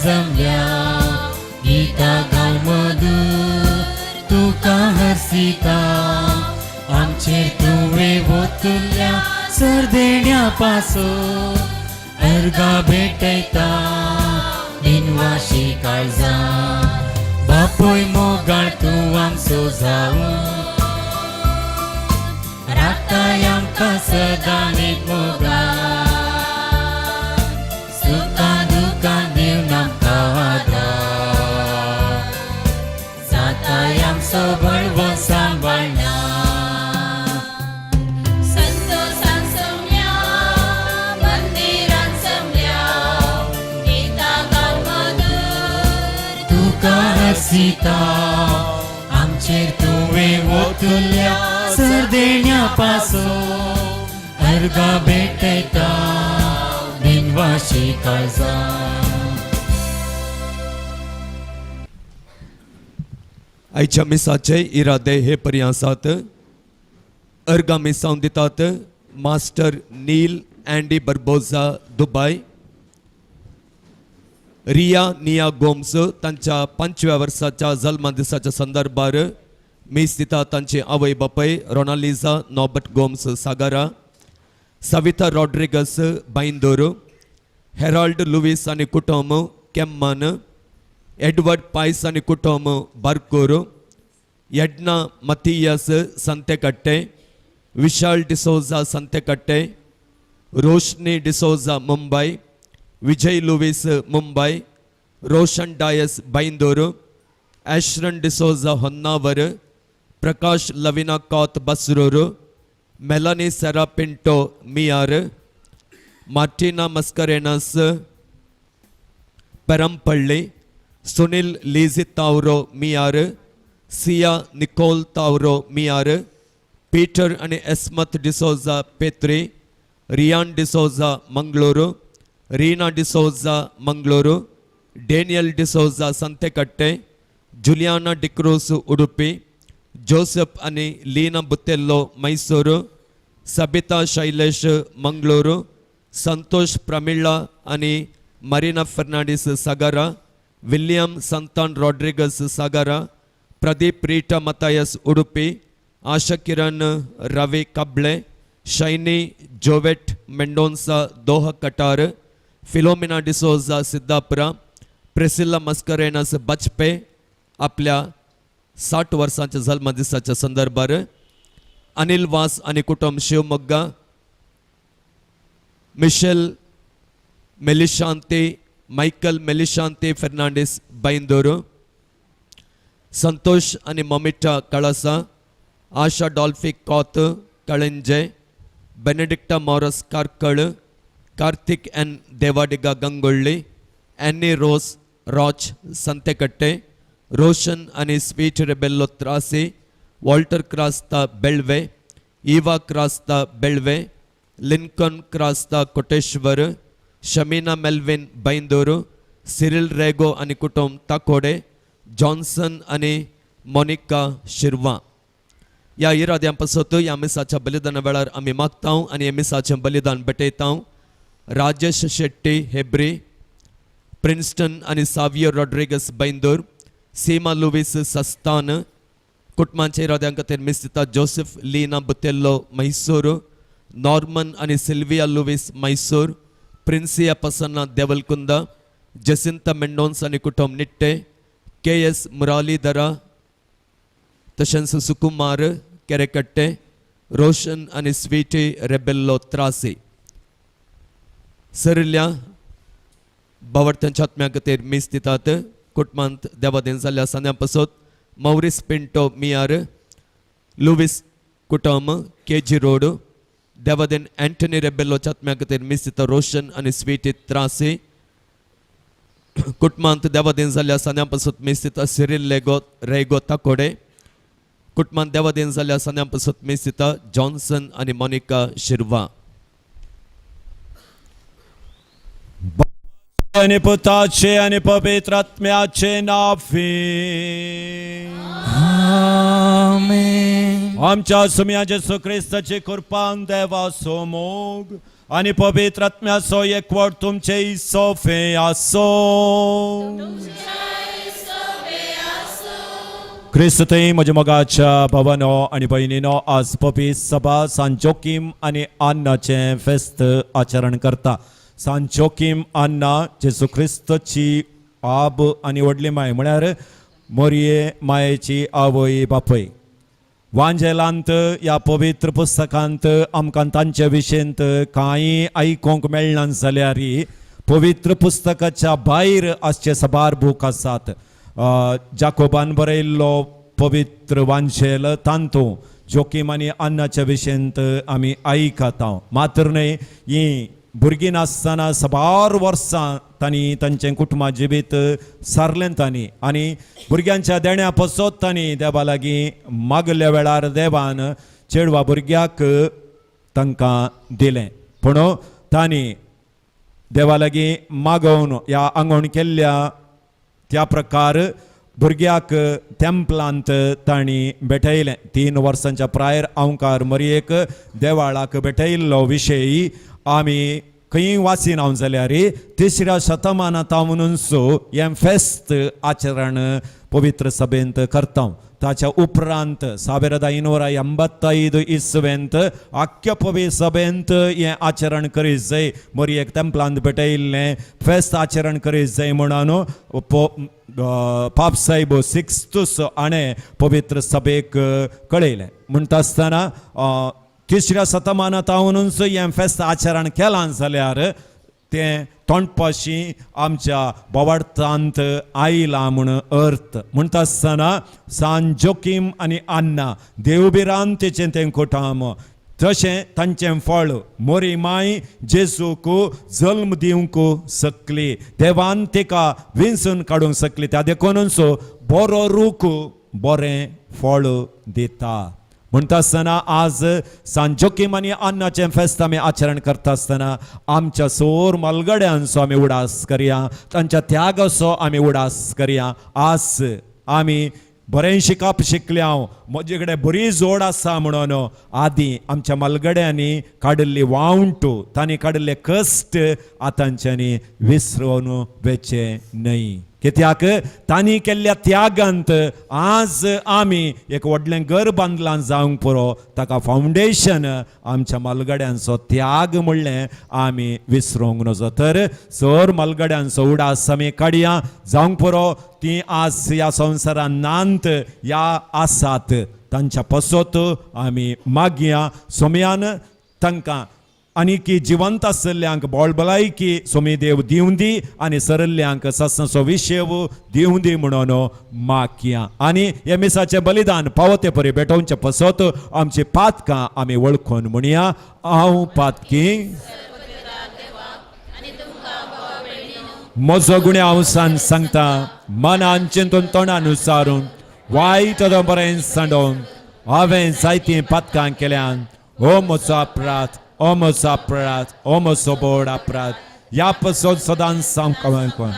जमल्या गीता गाव मधुर तुका हसिता आमचे तुवे ओतुल्या सर देण्यापासून अर्गा भेटयता बिनवाशी काळजा बापोय मोगाळ तूं आमचो जावून राखताय आमकां सदां नीट मोगाळ सुखा दुखान दिवन आमकां आदार जाताय आमचो बळवो सांबाळना सीता आमचेर तुवे ओतुल्या सर देण्यापासून अर्गा भेटयता बिनवाशी काळजा आयच्या मिसाचे इरादे हे परी आसात. अर्गा मिसांव दितात मास्टर नील अँडी बर्बोजा दुबय, रिया निया गोम्स तांच्या 5व्या वर्साच्या जल्म दिसाच्या संदर्भार मीस दिता तांचे आवय बापय रोनालिजा नॉबर्ट गोम्स सागारा, सविता रॉड्रिगस बाईंदोर, हेराल्ड लुईस आनी कुटुंब केम्मान, एडवर्ड पायस आनी कुटुंब बारकोर, एडना मथियस संतेकट्टे, विशाल डिसोजा संतेकट्टे, रोशनी डिसोजा मुंबई, विजय लुईस मुंबई, रोशन डायस बाईंदोर, एश्रन डिसोजा होन्नावर, प्रकाश लविना कौत बसरूर, मेलानी सेरा पिंटो मियार, मार्टिना मस्करेनस पेरंपल्ली, सुनील लीजी तावरो मियार, सिया निकोल तावरो मियार, पीटर आणि एस्मत डिसोजा पेत्री, रियान डिसोजा मंगळूरू, रीना डिसोजा मंगळूरू, डेनियल डिसोजा संतेकट्टे, जुलियाना डिक्रूस उडुपी, जोसेफ आणि लीना बुतेल्लो मैसूरू, सबिता शैलेश मंगळूरू, संतोष प्रमिळा आणि मरीना फर्नांडिस सागारा, विलियम संतान रॉड्रिगस सागारा, प्रदीप रीटा मतायस उडुपी, आशा किरण रवी कबळे, शैनी जोवेट मेंडोन्सा दोहा कटार, फिलोमिना डिसोजा सिद्धापुरा, प्रेसिला मस्करेनस बचपे आपल्या 60 वर्सांच्या जल्म दिसाच्या संदर्भार, अनिल वास आणि कुटुंब शिवमोग्गा, मिशेल मेलिशांती मायकल मेलिशांती फर्नांडिस बाईंदोर, संतोष आणि मोमिटा कळसा, आशा डॉल्फिक कौत कळंजे, बेनेडिक्टा मॉरस कारकळ, कार्तिक एन देवाडिगा गंगोळ्ळी, एनी रोज रॉच संतेकट्टे, रोशन आणि स्वीट रेबेल्लो त्रासी, वॉल्टर क्रास्ता बेळवे, इवा क्रास्ता बेळवे, लिंकन क्रास्ता कोटेश्वर, शमीना मेल्विन बाईंदोर, सिरिल रेगो आणि कुटुंब ताकोडे, जॉन्सन आणि मोनिका शिरवा. या इराद्यांपासून या मिसाच्या बलिदाना वेळार आम्ही मागताव आणि या मिसाचें बलिदान भेटयताव. राजेश शेट्टी हेब्री, प्रिन्स्टन आणि सावियर रॉड्रिगस बाईंदोर, सीमा लुईस सस्तान, कुटुंबांच्या इराद्यां खातीर मीस दिता जोसेफ लीना बुतेल्लो मैसूर, नॉर्मन आणि सिल्विया लुईस मैसूर, प्रिन्सिया पसन्ना देवलकुंदा, जसिंता मेंडोन्स आणि कुटुंब निट्टे, KS मुरालीधरा, तशेंच सुकुमार केरेकट्टे, रोशन आणि स्वीटी रेबेल्लो त्रासी. सरिल्ल्या बावडत्यांच्या आत्म्या खातीर मीस दितात. कुटुंबांत देवादेन जाल्ल्या सान्यां पासत मौरिस पिंटो मियार, लुईस कुटुंब KG रोड, देवादेन एंटनी रेबेल्लोच्या आत्म्या खातीर मीस दिता रोशन आणि स्वीटी त्रासी. कुटुंबांत देवादेन जाल्ल्या सान्यां पासत मीस दिता सिरिल रेगो ताकोडे. कुटुंबांत देवादेन जाल्ल्या सान्यां पासत मीस दिता जॉन्सन आणि मोनिका शिरवा. आणि पुताचे आणि पवित्र आत्म्याचे नावे आमेन. आमच्या सुम्या जेसू ख्रिस्ताची कृपान देवा सोमोग आणि पवित्र आत्म्याचो एकवट तुमचे सोफे आसो. क्रिस्त म्हज्या मोगाच्या भावानो आनी भयणीनो, आज पवित्र सभा सांत जोकीम आनी आन्नाचे फेस्त आचरण करता. सांत जोकीम आन्ना जेजू क्रिस्तची आब आनी व्हडली माय म्हळ्यार मोरये मायेची आवय बापय. वांजेलांत ह्या पवित्र पुस्तकांत आमकां तांचे विशयेंत कांय आयकोंक मेळना जाल्यार पवित्र पुस्तकाच्या भायर आसचे साबार बूक आसात. जाकोबान बरयल्लो पवित्र वांजेल तांतू जोकीम आनी आन्नाच्या विशयेंत आमी आयकता. मात्र न्हय, ही भुरगीं नासतना साबार वर्सां तांणी तांचें कुटुंबा जिवीत सारलें तांणी आनी भुरग्यांच्या देण्या पसत तांणी देवा लागीं मागल्या वेळार देवान चेडवा भुरग्याक तांकां दिलें. पूण तांणी देवा लागीं मागोवन ह्या आंगवण केल्ल्या त्या प्रकार भुरग्याक तेंपलांत तांणी भेटयलें. 3 वर्सांच्या प्रायर अवंकार मरयेक देवाळाक भेटयल्लो विशय आमी खंय वाचीन हांव जाल्यार 3ऱ्या शतमानांत म्हणूनच हें फेस्त आचरण पवित्र सभेंत करता. ताच्या उपरांत 1985 इसवेंत आख्या पवित्र सभेंत हें आचरण करीत जाय, मरयेक तेंपलांत भेटयल्लें फेस्त आचरण करीत जाय म्हणून पाप साहेब 6th हाणें पवित्र सभेक कळयलें. म्हणटा आसतना 3ऱ्या शतमानांत म्हणूनच हें फेस्त आचरण केलां जाल्यार तें तोंडपाशी आमच्या बोवार्थांत आयलां म्हूण अर्थ. म्हणटा आसतना सांत जोकीम आनी आन्ना देवबिरान तेचें तें कुटुंब, तशें तांचें फळ मोरी माय जेजूक जल्म दिवंक शकली, देवान तेका विंचून काडूंक शकली. त्या देखूनच बरो रूख बरें फळ दिता. म्हणटा आसतना आज सांत जोकीम आनी आन्नाचें फेस्त आमी आचरण करता आसतना आमच्या सोर मलगड्यांचो आमी उडास करया, तांच्या त्यागाचो आमी उडास करया. आज आमी बरें शिकप शिकल्या, म्हजे कडेन बरी जोड आसा म्हणून आदी आमच्या मलगड्यांनी काडिल्ली वावंट, तांणी काडिल्ले कश्ट आतांच्यांनी विसरून वचे न्हय. कित्याक तांणी केल्ल्या त्यागांत आज आमी एक व्हडलें घर बांदलां जावंक पुरो, ताका फावंडेशन आमच्या मलगड्यांचो त्याग म्हणलें आमी विसरूंक नजो. तर सर मलगड्यांचो उडास आमी काडया जावंक पुरो. ती आज ह्या संवसारांत नांत ह्या आसात तांच्या पसत आमी मागया. सोम्यान तांकां आनी की जिवंत आसल्ल्यांक बोळबलायकी सोमी देव दिवं दी आनी सरल्ल्यांक सत्संगचो विशेव दिवं दी म्हणून मागया. आनी हे मिसाचें बलिदान पावते परी भेटोवचे पसत आमची पातकां आमी वळखून म्हणया. हांव पातकी म्हजो गुणे हांव सांगता, मनान चिंतून तोंडान विचारून वायट बरें सांडोवन हांवें जायतीं पातकां केल्यान हो म्हजो अपराध, ओ म्हजो अपराध, ओ म्हजो बोड अपराध. ह्या पसत सदांच सांगता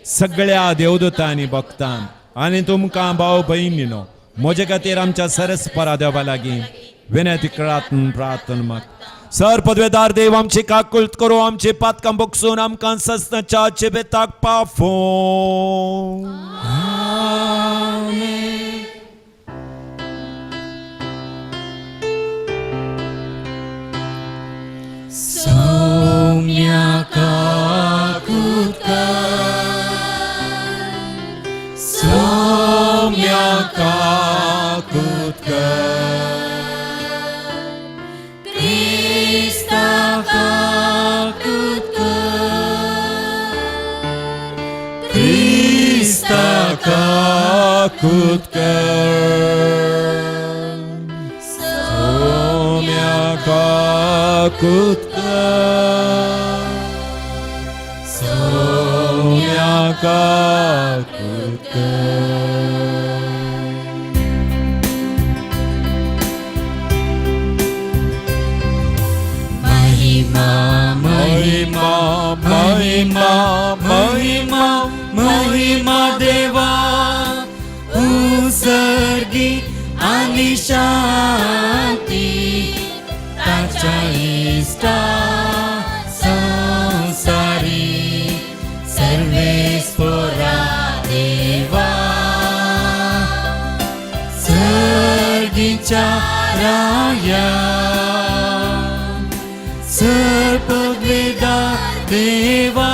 सगळ्या देवदूतांनी भक्तान आनी तुमकां भाव भयणीनो म्हजे खातीर आमच्या सरस्परा देवा लागीं विनंती करात प्रार्थना माग. सर पदवेदार देव आमची काकुळट करो, आमची पातकां बगसून आमकां सस्नाच्या जिविताक पाफो. सौम्या काकुळट सौम्या काकुळट क्रिस्ता काकुळट क्रिस्ता काकुळट सौम्या काकुळट सौम्या काकुळट. महिमा महिमा महिमा महिमा महिमा देवा उसर्गी आली शांती ताच्या इष्टा विचाराया सर्पवेदा देवा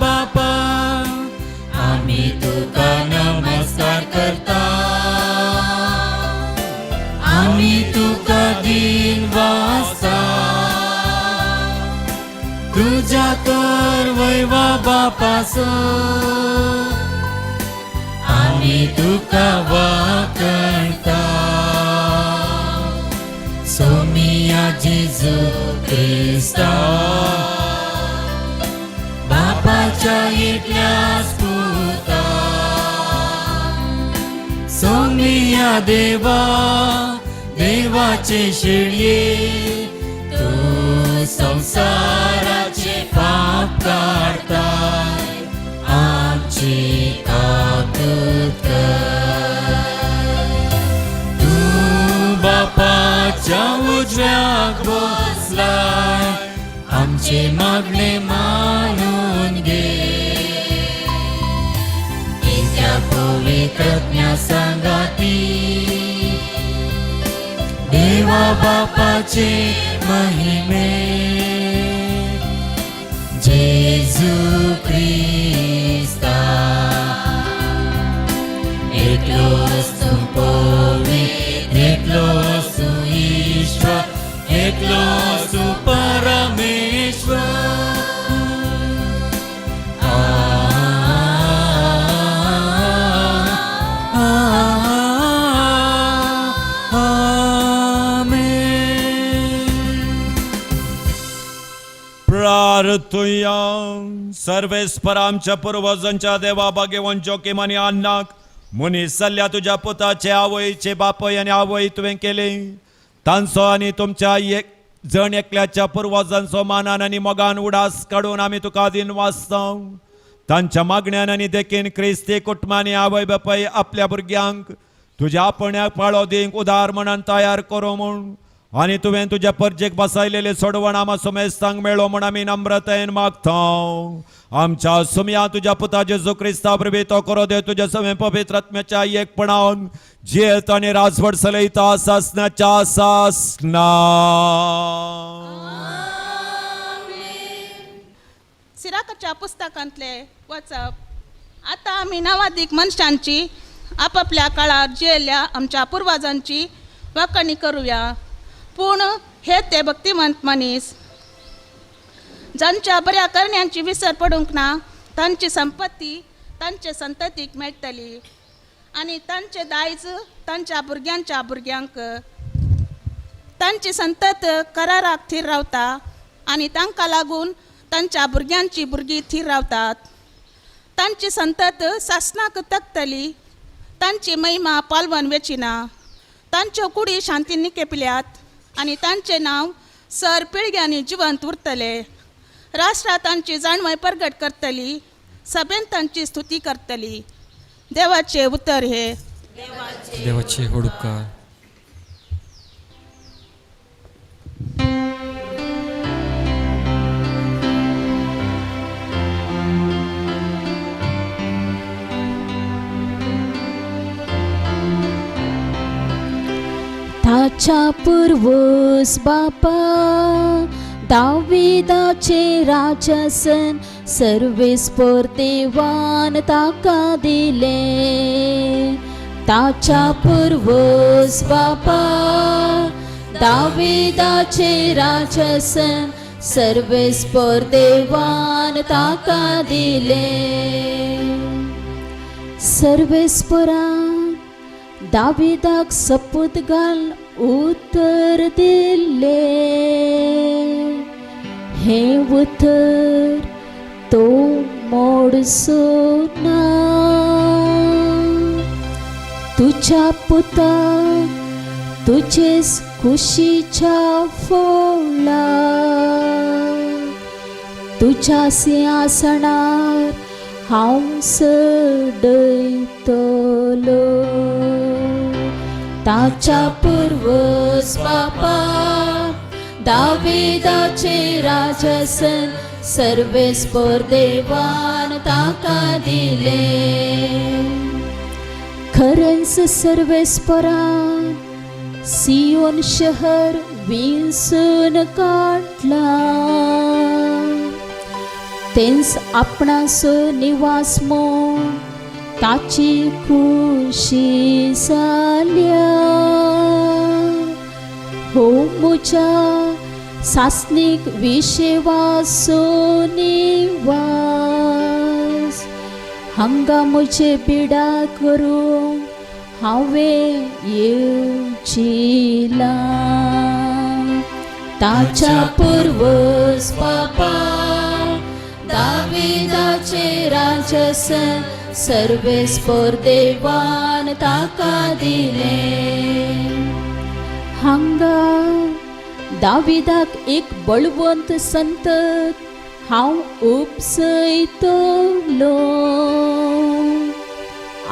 बापा आम्ही तुका नमस्कार करता आम्ही तुका दिन वाजता तुझ्या तर वैवा बापासो आम्ही तुका वाकणता सोमिया जेजू ख्रिस्ता बापाच्या एकल्या पुता सोमिया देवा देवाचे शेळये तू संसाराचे पाप काढताय आमची काकूत तू बापाच्या उजव्याक बसलाय आमचे मागणे मानून घे त्या पवित्र संगाती देवा बापाचे महिमे जेजू ख्रिस्ता एकलोस तू पवित्र एकलोस तू ईश्वर एकलोस तू परमेश्वर प्रार्थूया सर्वेस्पर आमच्या पूर्वजांच्या देवा भाग्यवान जोखीम आणि अन्नाक मुनी सल्ल्या तुझ्या पुताचे आवयचे बापय आणि आवय तुवें केले तांचो आणि तुमच्या एक जण एकल्याच्या पूर्वजांचो मानान आणि मोगान उडास काढून आम्ही तुका दिन वाचता तांच्या मागण्यान आणि देखीन क्रिस्ती कुटुंबांनी आवय बापय आपल्या भुरग्यांक तुझ्या आपण्याक पाळो दिवंक उदार मनान तयार करो म्हूण आणि तुवें तुझ्या परजेक बसयलेले सोडवण आमा सुमेस्तांक मेळो म्हूण आमी नम्रतेन मागता आमच्या सुमया तुझ्या पुता जेजू क्रिस्ता प्रभू तो करो दे तुझ्या समे पवित्र आत्म्याच्या एकपणान जियेत आणि राजवट चलयता सासनाच्या सासना सिराकाच्या पुस्तकांतले वचप आता आम्ही नवाधिक मनशांची आपापल्या काळार जियेल्या आमच्या पूर्वजांची वाखणी करूया पूण हे ते भक्तिमंत मनीस जांच्या बऱ्या करण्यांची विसर पडूंक ना तांची संपत्ती तांचे संततीक मेळटली आनी तांचे दायज तांच्या भुरग्यांच्या भुरग्यांक तांची संतत कराराक थीर रावता आनी तांकां लागून तांच्या भुरग्यांची भुरगीं थीर रावतात तांची संतत सासनाक तकतली तांची महिमा पालवन वेचिना तांच्यो कुडी शांतीन केपिल्यात आनी तांचें नांव सर पिळग्यांनी जिवंत उरतलें राष्ट्रां तांची जाणवय प्रगट करतली सभेन तांची स्तुती करतली देवाचे उतर हे देवाचे होडुकार ताच्या पूर्वज बापा दाविदाचे राजसन सर्वेस्पर देवान ताका दिले ताच्या पूर्वज बापा दाविदाचे राजसन सर्वेस्पर देवान ताका दिले सर्वेस्परान दाविदाक सपूत घाल उतर दिले हे उतर तो मोडसो ना तुझ्या पुता तुझेच खुशीच्या फोळा तुझ्या सिंहासनार हांव सडयतलो ताच्या पूर्वज बापा दाविदाचे राजसन सर्वेस्पर देवान ताका दिले खरंच सर्वेस्परान सियोन शहर विंसून काढला तेंस आपणाचो निवास म्हूण ताची खुशी जाल्या हो म्हज्या सासनीक विशेवाचो निवास हांगा म्हजे बिडा करूंक हांवें येवचिला ताच्या पुर्वज बापा दाविदाचे राजसन सर्वेस्पर देवान ताका दिले हांगा दाविदाक एक बळवंत संतत हांव उपसयतलो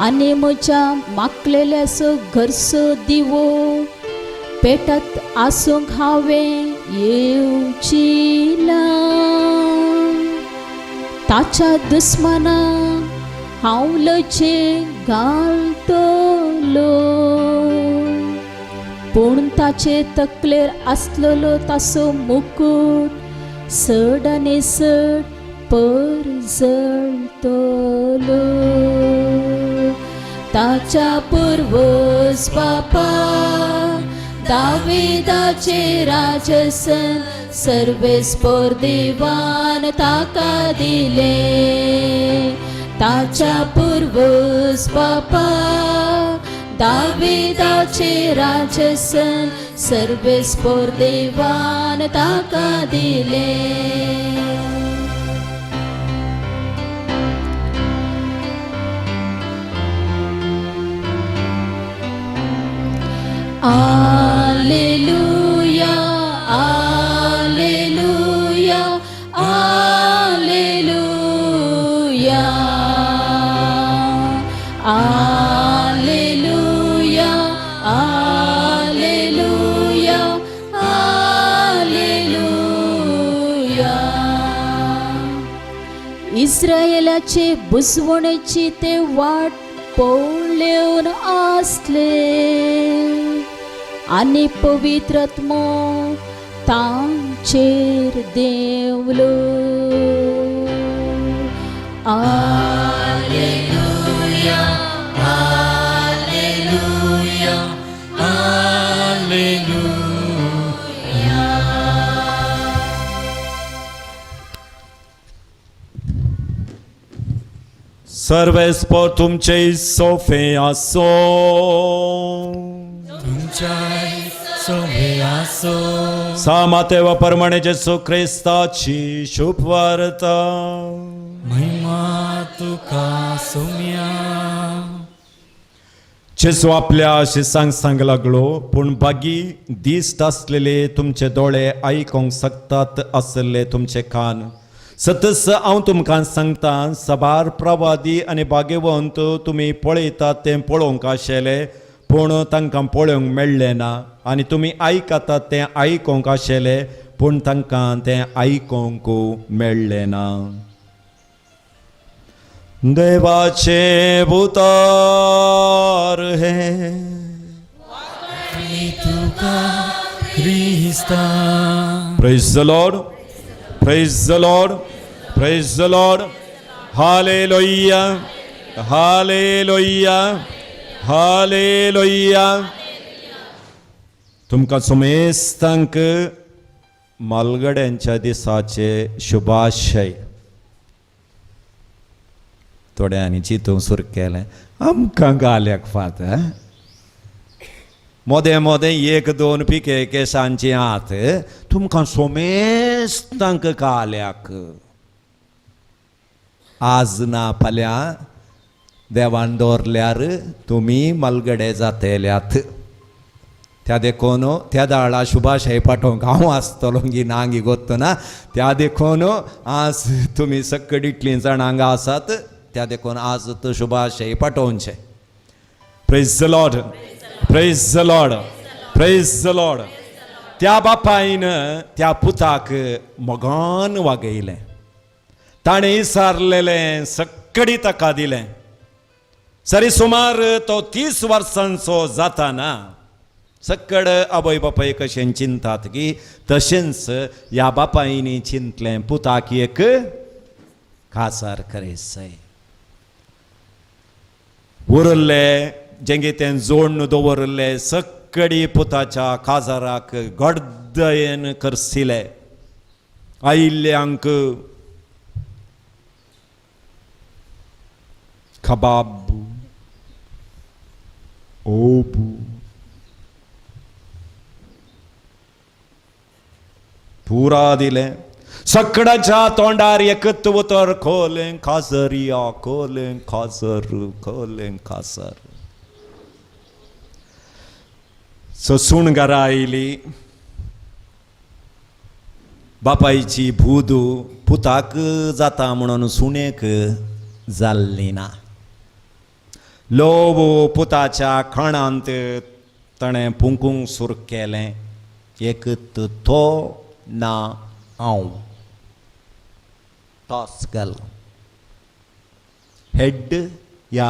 आनी म्हज्या मागलेल्याचो घरचो दिवो पेटत आसूंक हांवें येवचिला ताच्या दुस्मानाक हांव लजे घालतलो पूण ताचे तकलेर आसलेलो ताचो मुकुट चड आनी चड परजळटलो ताच्या पुर्वज बापा दाविदाचे राजसन सर्वेस्पर देवान ताका दिले ताच्या पुर्वज बापा दाविदाचे राजसन सर्वेस्पर देवान ताका दिले Alleluia, Alleluia, Alleluia, Alleluia, Alleluia, Alleluia. इस्रायेलाचे बुजवणेची ते वाट पळोवन आसले आनी पवित्रत्मो तांचेर देवलो Alleluia, Alleluia, Alleluia. सर्वेस्पर तुमचे सोफे आसो तुमच्या सोबे आसो सामातेवा परमाणे जेसू ख्रिस्ताची शुभ वार्ता महिमा तुका सोम्या जेसू आपल्या शिसांक सांग लागलो पूण बागी दिश्ट आसलेले तुमचे दोळे आयकोंक सकतात आसले तुमचे कान सतस हांव तुमकां सांगता सबार प्रवादी आनी भाग्यवंत तुमी पळयतात तें पळोवंक आशिल्ले पूण तांकां पळोवंक मेळ्ळें ना आनी तुमी आयकतात तें आयकोंक आशिल्लें पूण तांकां तें आयकोंक मेळ्ळें ना देवाचे भुतार हे तुका ख्रिस्ता Praise the Lord. Praise the Lord. Praise the Lord. Hallelujah. Hallelujah. Hallelujah. तुमकां सुमेस्तांक मालगड्यांच्या दिसाचे शुभाशय थोड्यांनी चिंतूंक सुरू केलें आमकां गाल्याक फात मोदें मोदें एक दोन पिके केसांची हात तुमकां सोमेस्तांक काल्याक आज ना फाल्यां देवान दवरल्यार तुमी मलगडे जातल्यात त्या देखून त्या दाळा शुभाशय पाठोवंक हांव आसतलो गी नांगी गोत्तना त्या देखून आज तुमी सकट इतलीं जाणां हांगा आसात त्या देखून आज तो शुभाशय पाठोवचे praise the lord praise the lord praise the lord त्या बापायन त्या पुताक मोगान वागयलें ताणें इसारलेलें सक्कडी ताका दिलें सरी सुमार तो 30 वर्सांचो जाताना सक्कड आवय बापाय कशें चिंतात की तशेंच ह्या बापायनी चिंतलें पुताक एक खासार करेसय. उरले जेंगे तें जोडून दवरले सक्कडी पुताच्या काजाराक गडदयेन करसिले. आयिल्ल्यांक कबाब ओबू पुरा दिले. सक्कडाच्या तोंडार एकत उतर खोलें खासरिया खोलें खासर खोलें खासर. ससून घरा आयली. बापायची भूदू पुताक जाता म्हणून सुणेक जाल्ली ना. लोब पुताच्या खणांत ताणें पुंकूंक सुरू केलें. एकत तो ना हांव. टॉस घाल. हेड या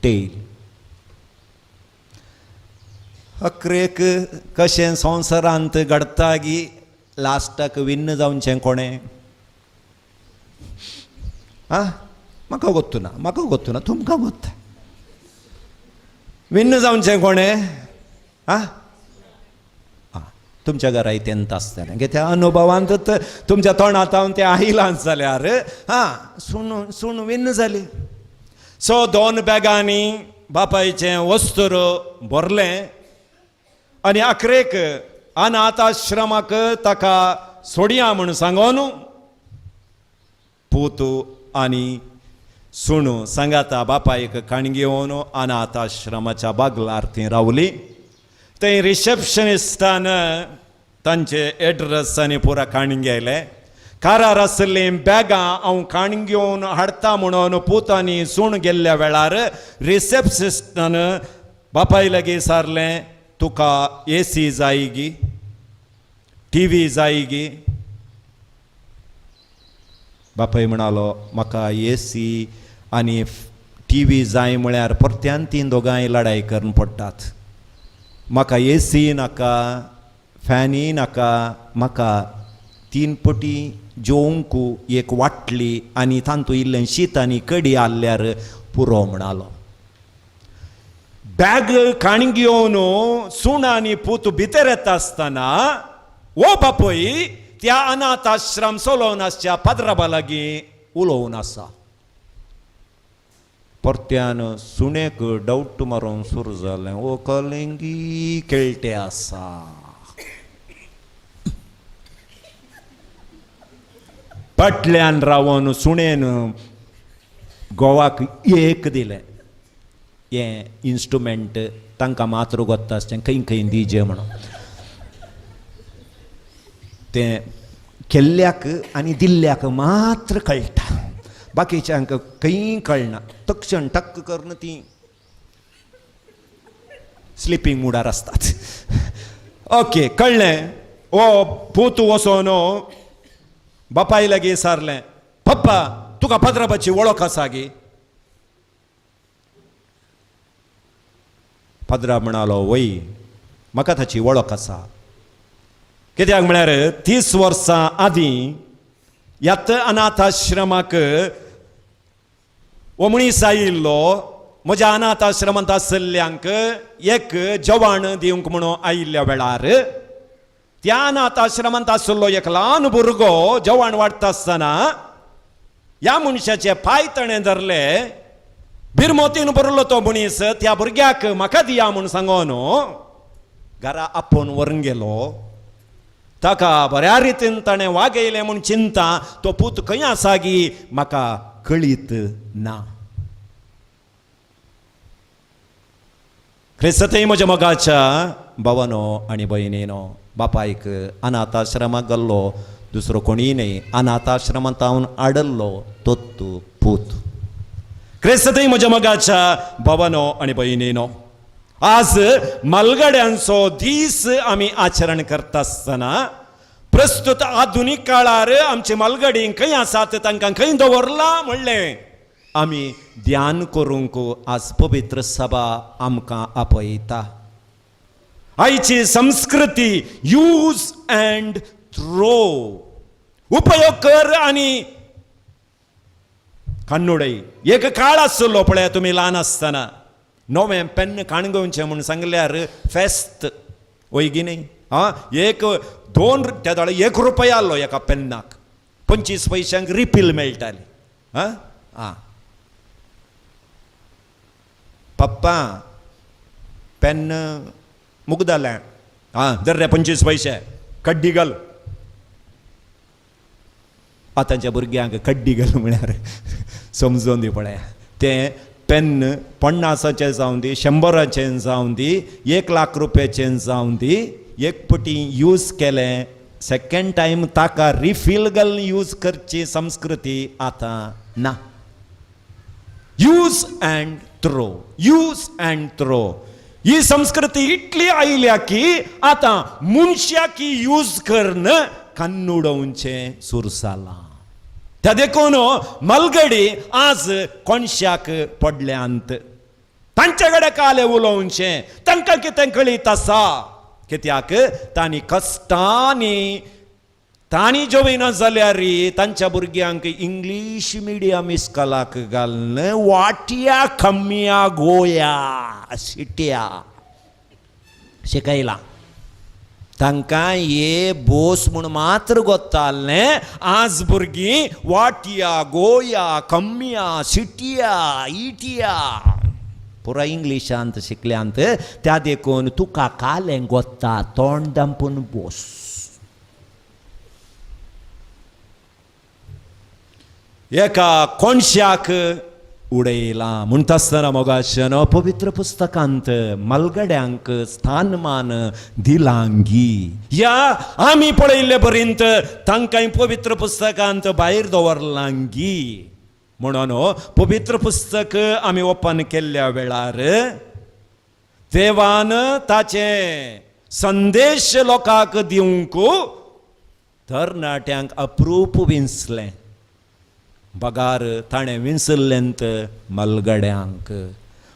टेल. अकरेक कशें संवसारांत घडटा की लास्टाक विन्न जावचें कोणें? म्हाका गोत्तू ना तुमकां गोत्ता. विन्न जावचें कोणें? तुमच्या घराय तेंत आसतलें गे त्या अनुभवांत तुमच्या तोंडांत हांव तें आयलांच जाल्यार सूण विन्न जाली. सो 2 बॅगांनी बापायचें वस्तूर भरलें आनी अकरेक अनाथ आश्रमाक ताका सोडया म्हूण सांगून पूत आनी सुणू सांगाता बापायक काण घेवन अनाथ आश्रमाच्या बागलार थंय रावली. थंय रिसेप्शनिस्टान तांचे एड्रेस आनी पुरा काण गेले. कारार आसली बॅगां हांव काण घेवन हाडटा म्हणून पूत आनी सूण गेल्ल्या वेळार रिसेप्शनिस्टान बापाय लागीं सारलें तुका AC जाय गी TV जाय गी. बापाय म्हणालो म्हाका AC आनी TV जाय म्हळ्यार परत्यान तीन दोगांय लढाई करून पडटात. म्हाका AC नाका फॅनी नाका. म्हाका 3 पटी जेवंक एक वाटली आनी तांतू इल्लें शीत आनी कडी आसल्यार पुरो म्हणालो. बॅग काण घेवन सूण आनी पूत भितर येता आसतना ओ बापूय त्या अनाथ आश्रम सोलोवनाच्या पाद्राबा लागीं उलोवन आसा. परत्यान सुणेक डावट मारून सुरू जालें. ओ कलिंगी खेळटे आसा. फाटल्यान रावन सुणेन गोवाक एक दिलें. हें इन्स्ट्रुमेंट तांकां मात्र गोत्ता आसचें खंय खंय दिजे म्हणून. तें केल्ल्याक आनी दिल्ल्याक मात्र कळटा. बाकीच्यांक खंय कळना. तक्षण टक्क करून ती स्लिपींग मुडार आसतात. ओके कळ्ळें. ओ पूत वचोन बापाय लागीं सारलें. पप्पा तुका पद्राबाची वळख आसा गे? पद्रा म्हणालो वय म्हाका ताची वळख आसा. कित्याक म्हळ्यार 30 वर्सां आदीं ह्यात अनाथ आश्रमाक हो मनीस आयिल्लो. म्हज्या अनाथ आश्रमांत आसल्ल्यांक एक जेवण दिवंक म्हणून आयिल्ल्या वेळार त्या अनाथ आश्रमांत आसलो एक ल्हान भुरगो जेवण वाडटा आसतना ह्या मनशाचे पांय ताणें धरले. बिरमोतीन भरलो तो मनीस. त्या भुरग्याक म्हाका दिया म्हूण सांगून घरा आपोवन व्हरून गेलो. ताका बऱ्या रितीन ताणें वागयलें म्हूण चिंता तो पूत खंय आसा गी म्हाका कळीत ना. क्रिस्तय म्हज्या मोगाच्या भावानो आनी भयणीनो, बापायक अनाथ आश्रमाक गेल्लो दुसरो कोणीय न्ही. अनाथ आश्रमांत हांव आडल्लो तोच पूत. क्रिस्तय म्हज्या मोगाच्या भावानो आनी भयणीनो, आज मलगड्यांचो दीस आमी आचरण करता आसतना प्रस्तुत आधुनीक काळार आमची मलगडी खंय आसात तांकां खंय दवरला म्हणलें आमी ध्यान करूंक आज पवित्र सभा आमकां आपयता. आईची संस्कृती यूज अँड थ्रो, उपयोग कर आणि कान्नुडय. एक काळ आसलो पळय तुम्ही ल्हान आसतना, नवें पेन काणगोवचें म्हूण सांगल्यार फेस्त वयगी न्ही. एक 2 त्या दाडे 1 रुपया आसलो एका पेन्नाक, 25 पैशांक रिफील मेळटाली. पप्पा पेन मुगदालें, जर रे 25 पैसे, कड्डी घाल. आतांच्या भुरग्यांक कड्डी घाल म्हळ्यार समजून दी पळय. तें पेन 50चे जावं दी, 100चे जावं दी, 1 लाख रुपयाचें जावं दी, एक पटी यूज केलें, सेकंड टायम ताका रिफील घालून यूज करची संस्कृती आतां ना. Use and throw, use and throw. ही संस्कृती इतली आयल्या की आतां मनशाक यूज करन कन्नुडोवचें सूर जाला. त्या देखून मलगडी आज कोणशाक पडल्यांत. तांचे कडेन काले उलोवचें, तांकां कितें कळीत आसा. कित्याक तांणी कश्टांनी तांणी जेवना जाल्यार तांच्या भुरग्यांक इंग्लीश मिडियम इस्कॉलाक घालन वाट्या खम्या गोया सिट्या शिकयला. तांकां हे बोस म्हूण मात्र गोत्तालें. आज भुरगीं वाट्या गोया खम्या सिट्या इट्या पुराय इंग्लिशांत शिकल्यांत. त्या देखून तुका कालें गोत्ता, तोंड दांपून बोस. एका कोणशाक उडयला म्हणटा आसतना मोगाचें पवित्र पुस्तकांत मलगड्यांक स्थानमान दिलांगी. या आमी पळयल्ले पर्यंत तांकां पवित्र पुस्तकांत भायर दवरलांगी. म्हणून पवित्र पुस्तक आमी ओपन केल्ल्या वेळार देवान ताचे संदेश लोकांक दिवंक तरणाट्यांक अप्रूप विंचलें. बगार ताणें विंचलेंत मलगड्यांक.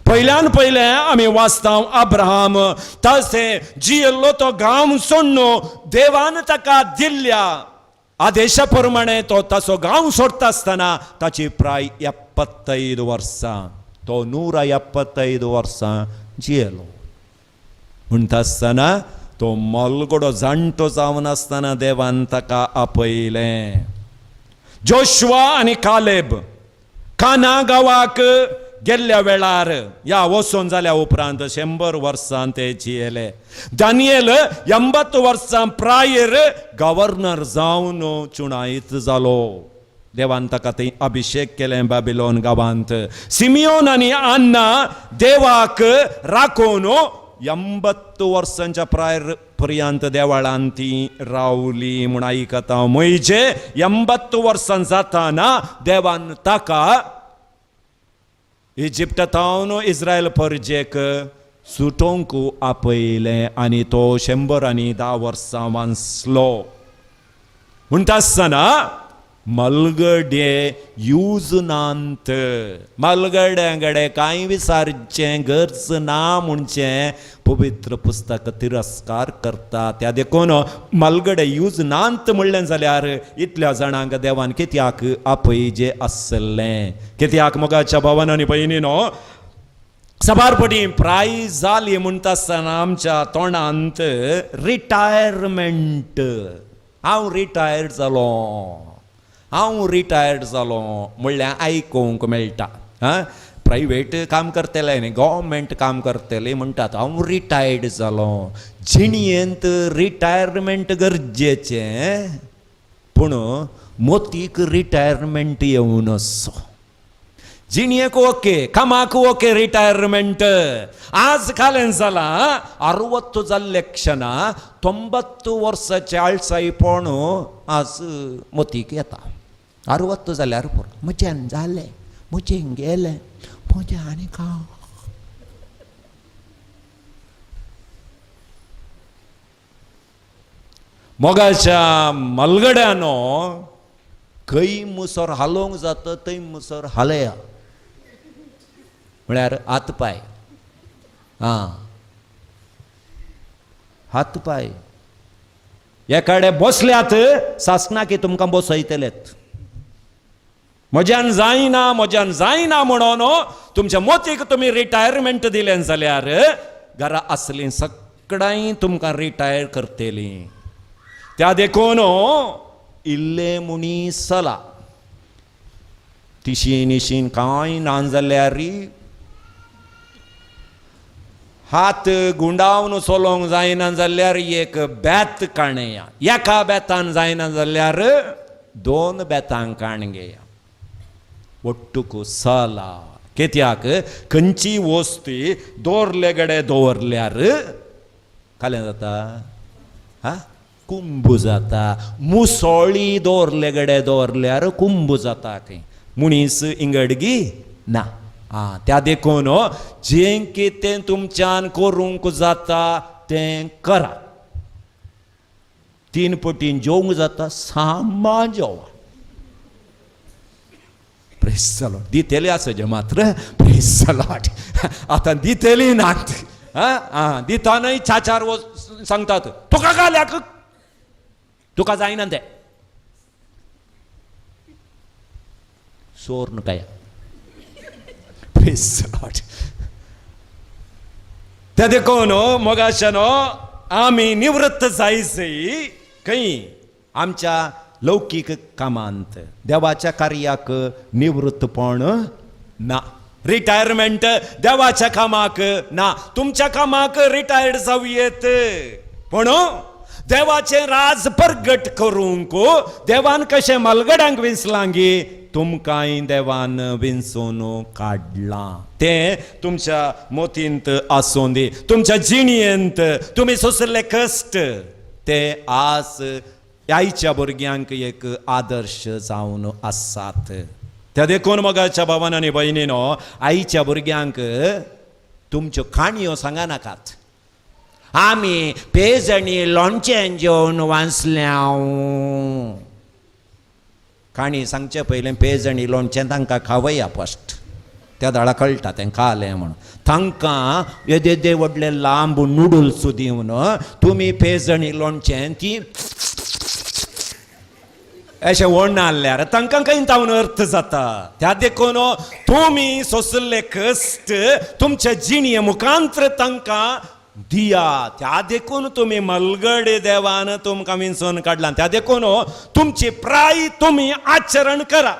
पयल्यान पयलें आमी वाचता अब्राहम तशें जियेल्लो तो गांव सोडून देवान ताका दिल्ल्या आदेशा प्रमाणे तो ताचो गांव सोडटा आसतना ताची प्राय 75 वर्सां. तो 175 वर्सां जियेलो. म्हणटा आसतना तो मलगडो जाणटो जावन आसतना देवान ताका आपयलें. जोशुआ आनी कालेब काना गांवाक गेल्ल्या वेळार या वचून जाल्या उपरांत 100 वर्सां ते जियेले. दानियेल 80 वर्सां प्रायर गव्हर्नर जावन चुणायत जालो. देवान ताका थंय अभिषेक केलें बाबिलोन गांवांत. सिमियोन आनी अन्ना देवाक राखून 80 वर्सांच्या प्रायर पर्यंत देवळांत ती रावली म्हूण आयकता. म्हणजे 80 वर्सां जाताना देवान ताका इजिप्तांत इस्रायल परजेक सुटोवंक आपयलें आनी तो 110 वर्सां वांचलो. म्हणटा आसतना मलगडे यूज नांत. मलगड्यांकडे कांय विचारचें गरज ना म्हणचें पवित्र पुस्तक तिरस्कार करता. त्या देखून मलगडे यूज नांत म्हणलें जाल्यार इतल्या जाणांक देवान कित्याक आपयजें आसलें. कित्याक मोगाच्या भावान आनी भयणीनो सबारपणी प्राय जाली म्हणटा आसतना आमच्या तोंडांत रिटायरमेंट. हांव रिटायर्ड जालो म्हणल्यार आयकूंक मेळटा. प्रायवेट काम करतले न्ही, गव्हर्मेंट काम करतले म्हणटात हांव रिटायर्ड जालो. जिणयेंत रिटायरमेंट गरजेचें, पूण मोतीक रिटायरमेंट येवं नसो. जिणयेक ओके, कामाक ओके रिटायरमेंट. आज कालें जालां 60 जाल्ले क्षणा 90 वर्साचे आळसायपण आज मोतीक येता. 60 जाल्यार पुरो म्हजें जालें, म्हजें गेलें, म्हजें आनी का. मोगाच्या मलगड्यानो खंय मुसोर हालोवंक जाता थंय मुसोर हालया म्हळ्यार हात पाय. हात पाय एकाडे बसल्यात सासना की तुमकां बसयतलेत. म्हज्यान जायना म्हणून तुमच्या मोतीक तुम्ही रिटायरमेंट दिलें जाल्यार घरा असली सगळां तुमकां रिटायर करतली. त्या देखून इल्ले मुनी सला तिशीन इशीन कांय ना जाल्यार हात गुंडावन सोलोंक जायना जाल्यार एक बेत काणया. एका बेतान जायना जाल्यार 2 बेतांक काण घेया. ಒಟ್ಟುಕು ಸಾಲ केत्याक खंयची वस्त दवरले दवरल्यार कालें जाता कुंभ जाता. मुसोळी दवरले दवरल्यार कुंभ जाता. खंय मुनीस इंगडगी ना. त्या देखून जें कितें तुमच्यान करूंक जाता तें करा. 3 पटीन जेवंक जाता सामा जेवा. Press the Lord. दितेली आसचे मात्र प्रेस द लॉर्ड. आतां दितेली नात दितानय 4 सांगतात तुका घाल्याक तुका जायना तें सोर काय. Press the lord. त्या देखून मोगाच्यान आमी निवृत्त जायचंय खंय आमच्या लौकिक कामांत. देवाच्या कार्याक निवृत्तपण ना. रिटायरमेंट देवाच्या कामाक ना. तुमच्या कामाक रिटायर्ड जावयेत पण देवाचे राज प्रगट करूंक देवान कशें मलगड्यांक विंचलांगी तुमकांय देवान विंचून काडलां. तें तुमच्या मोतींत आसूं दी. तुमच्या जिणयेंत तुमी सोंसले कश्ट ते आज आईच्या भुरग्यांक एक आदर्श जावन आसात. त्या देखून मोगाच्या भावान आनी भयणीनो आईच्या भुरग्यांक तुमच्यो काणयो सांगा नाकात. आमी पेजणी लोणचें जेवन वाचल्या. काणी सांगचे पयलें पेजणी लोणचें तांकां खावया फस्ट. त्या दाळा कळटा तें खालें म्हणून. तांकां येदे व्हडले लांब नुडल्स दिवन तुमी पेजणी लोणचें ती अशें व्हडना जाल्यार तांकां खंय तावन अर्थ जाता. त्या देखून तुमी सोंसले कश्ट तुमच्या जिणये मुखांत्र तांकां दिया. त्या देखून तुमी मलगड देवान तुमकां विंचून काडलां. त्या देखून तुमची प्राय तुमी आचरण करा.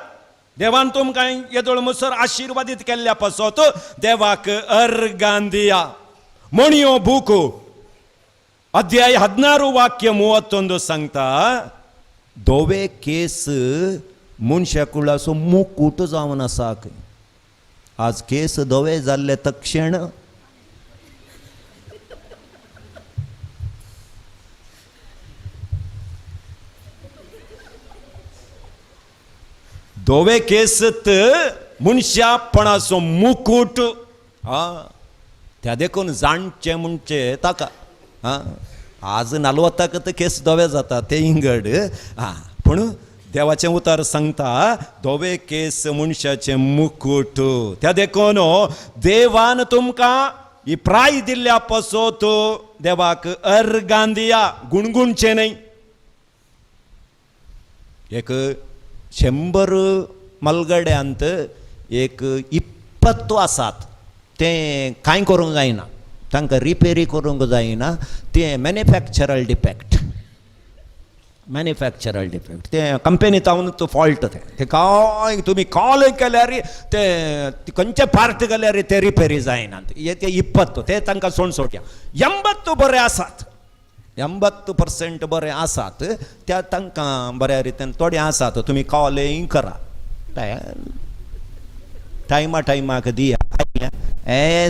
देवान तुमकां येदोळ मुसर आशिर्वादीत केल्ल्या पासत देवाक अर्गां दिया. म्हणयो बूक अध्याय 14 वाक्य 31 सांगता दोवे केस मनशाकुळाचो मुकूट जावन आसा. आज केस दोवे जाल्ले तक्षण दोवे केसत मनशापणाचो मुकूट. त्या देखून जाणचे म्हणचे ताका आज 40 केस दोवे जाता ते इंगड. पूण देवाचें उतर सांगता दोवे केस मनशाचें मुकूट. त्या देखून देवान तुमकां ही प्राय दिल्ल्या पासत देवाक अर्गां दिया. गुणगुणचें न्हय. एक 100 मलगड्यांत एक 20 आसात ते कांय करूंक जायना. तांकां रिपेरी करूंक जायना. ते मॅन्युफॅक्चरल डिफेक्ट ते कंपनी तावन तो फॉल्ट ते काय तुमी कॉल केल्यार ते खंयचे पार्ट केल्यार ते रिपेरी जायना. ते 20 ते तांकां सोडया. 80 बरे आसात. 80% बरे आसात. त्या तांकां बऱ्या रितीन थोडे आसात तुमी कॉलिंग करा. टायमाक दिया.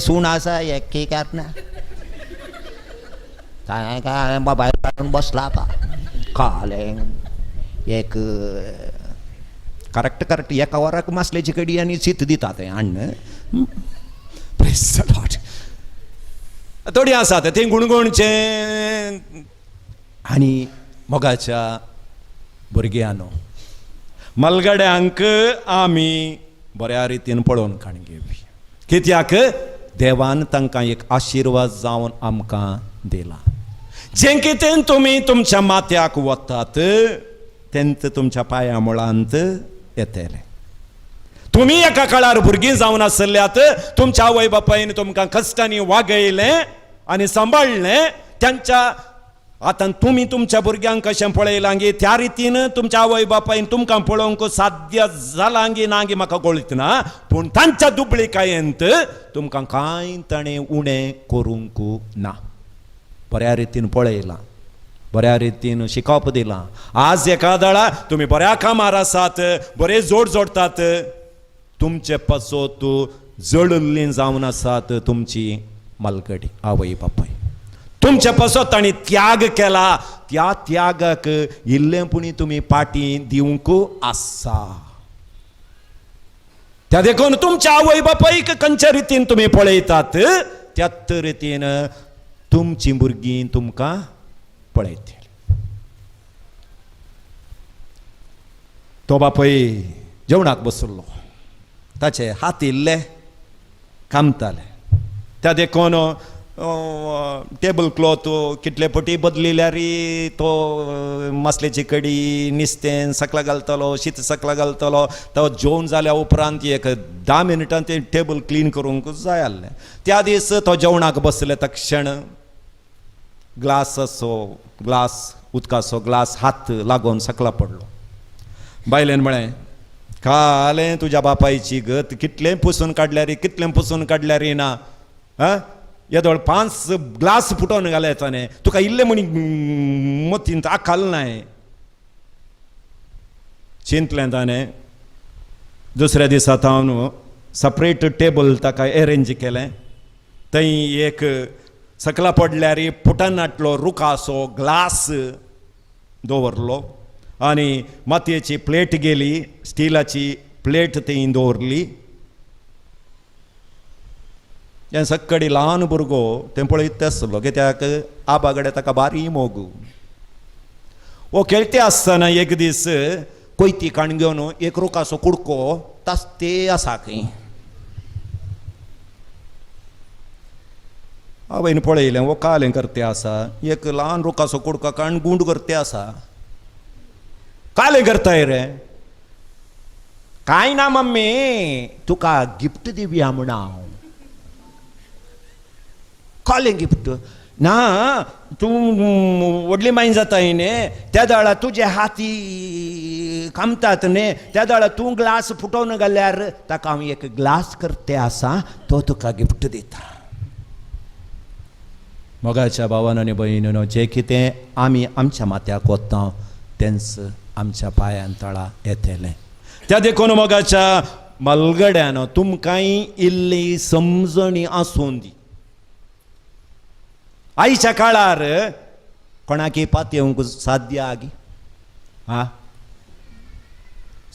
सून आसा एक ना काय मोबायल काडून बसला कॉलिंग एक करेक्ट एका वराक मासल्याची कडी आनी शीत दिता तें अन्न. Praise the Lord. थोडी आसात ते गुणगुणचें. आनी मोगाच्या भुरग्यांनो मलगड्यांक आमी बऱ्या रितीन पळोवन काण घेवया. कित्याक देवान तांकां एक आशिर्वाद जावन आमकां दिला. जे कितें तुमी तुमच्या माथ्याक वतात तेंत तुमच्या पांया मुळांत येतले. तुम्ही एका काळार भुरगीं जावन आसल्यात, तुमच्या आवय बापायन तुमकां कश्टांनी वागयलें आनी सांबाळलें. त्यांच्या आतां तुमी तुमच्या भुरग्यांक कशें पळयलां गे त्या रितीन तुमच्या आवय बापायन तुमकां पळोवंक साध्य जालां गे ना गे म्हाका कळत ना, पूण तांच्या दुबळीकायेंत तुमकां कांय ताणें उणें करूंक ना. बऱ्या रितीन पळयलां, बऱ्या रितीन शिकप दिलां. आज एका दाळा तुमी बऱ्या कामार आसात, बरे जोड जोडटात, तुमचे पासत जळल्लीं जावन आसात तुमची मालगडी आवय बापाय. तुमचे पासत तांणी त्याग केला, त्या त्यागाक इल्लेंपणी तुमी पाटी दिवंक आसा. त्या देखून तुमच्या आवय बापायक खंयच्या रितीन तुमी पळयतात त्याच रितीन तुमची भुरगीं तुमकां पळयतली. तो बापूय जेवणाक बसलो, ताचे हात इल्ले कामताले. त्या देखून टेबल क्लॉथ कितले पटी बदलिल्यार तो मसलेची कडी नुस्तें सकला घालतलो, शीत सकला घालतलो. तो जेवण जाल्या उपरांत एक 10 मिनटां ते टेबल क्लीन करूंक जाय आसलें. त्या दीस तो जेवणाक बसले तक्षण ग्लास उदकाचो ग्लास हात लागून सकला पडलो. बायलेन म्हळें, कालें तुज्या बापायची गत, कितलें पुसून काडल्यार कितलें पुसून काडल्यार ना. येदोळ 5 ग्लास फुटोवन घाले ताणें, तुका इल्लें म्हणी मतींत आखाल नाय. चिंतलें ताणें. दुसऱ्या दिसा हांव सपरेट टेबल ताका एरेंज केलें. थंय एक सकला पडल्यार फुटनाटलो रुखाचो ग्लास दवरलो आनी मातयेची प्लेट गेली, स्टिलाची प्लेट थंय दवरली. हें सक्कडी ल्हान भुरगो तें पळयत आसलो, कित्याक आबागडे ताका बारी मोग. वो खेळटे आसतना एक दीस कोयती काण घेवन एक रुखाचो कुडको तास्ते आसा खंय. आवयन पळयलें, वो कालें करते आसा, एक ल्हान रुखाचो कुडको काण गुंड करते आसा. कालें करताय रे? कांय ना मम्मी, तुका गिफ्ट दिवया म्हण हांव. कालें गिफ्ट? ना, तूं व्हडली माय जाताय न्ही, त्या दाळा तुजे हाती कामतात न्ही, त्या दाळा तूं ग्लास फुटोवन घाल्यार ताका हांव एक ग्लास करते आसा, तो तुका गिफ्ट दिता. मोगाच्या भावान आनी भयणीनो, जें कितें आमी आमच्या माथ्याक वता तेंच आमच्या पांयां तळा येतलें. त्या देखून मोगाच्या मलगड्यान तुमकांय इल्ली समजणी आसूं दी. आयच्या काळार कोणाकी पात येवंक साध्य आगी?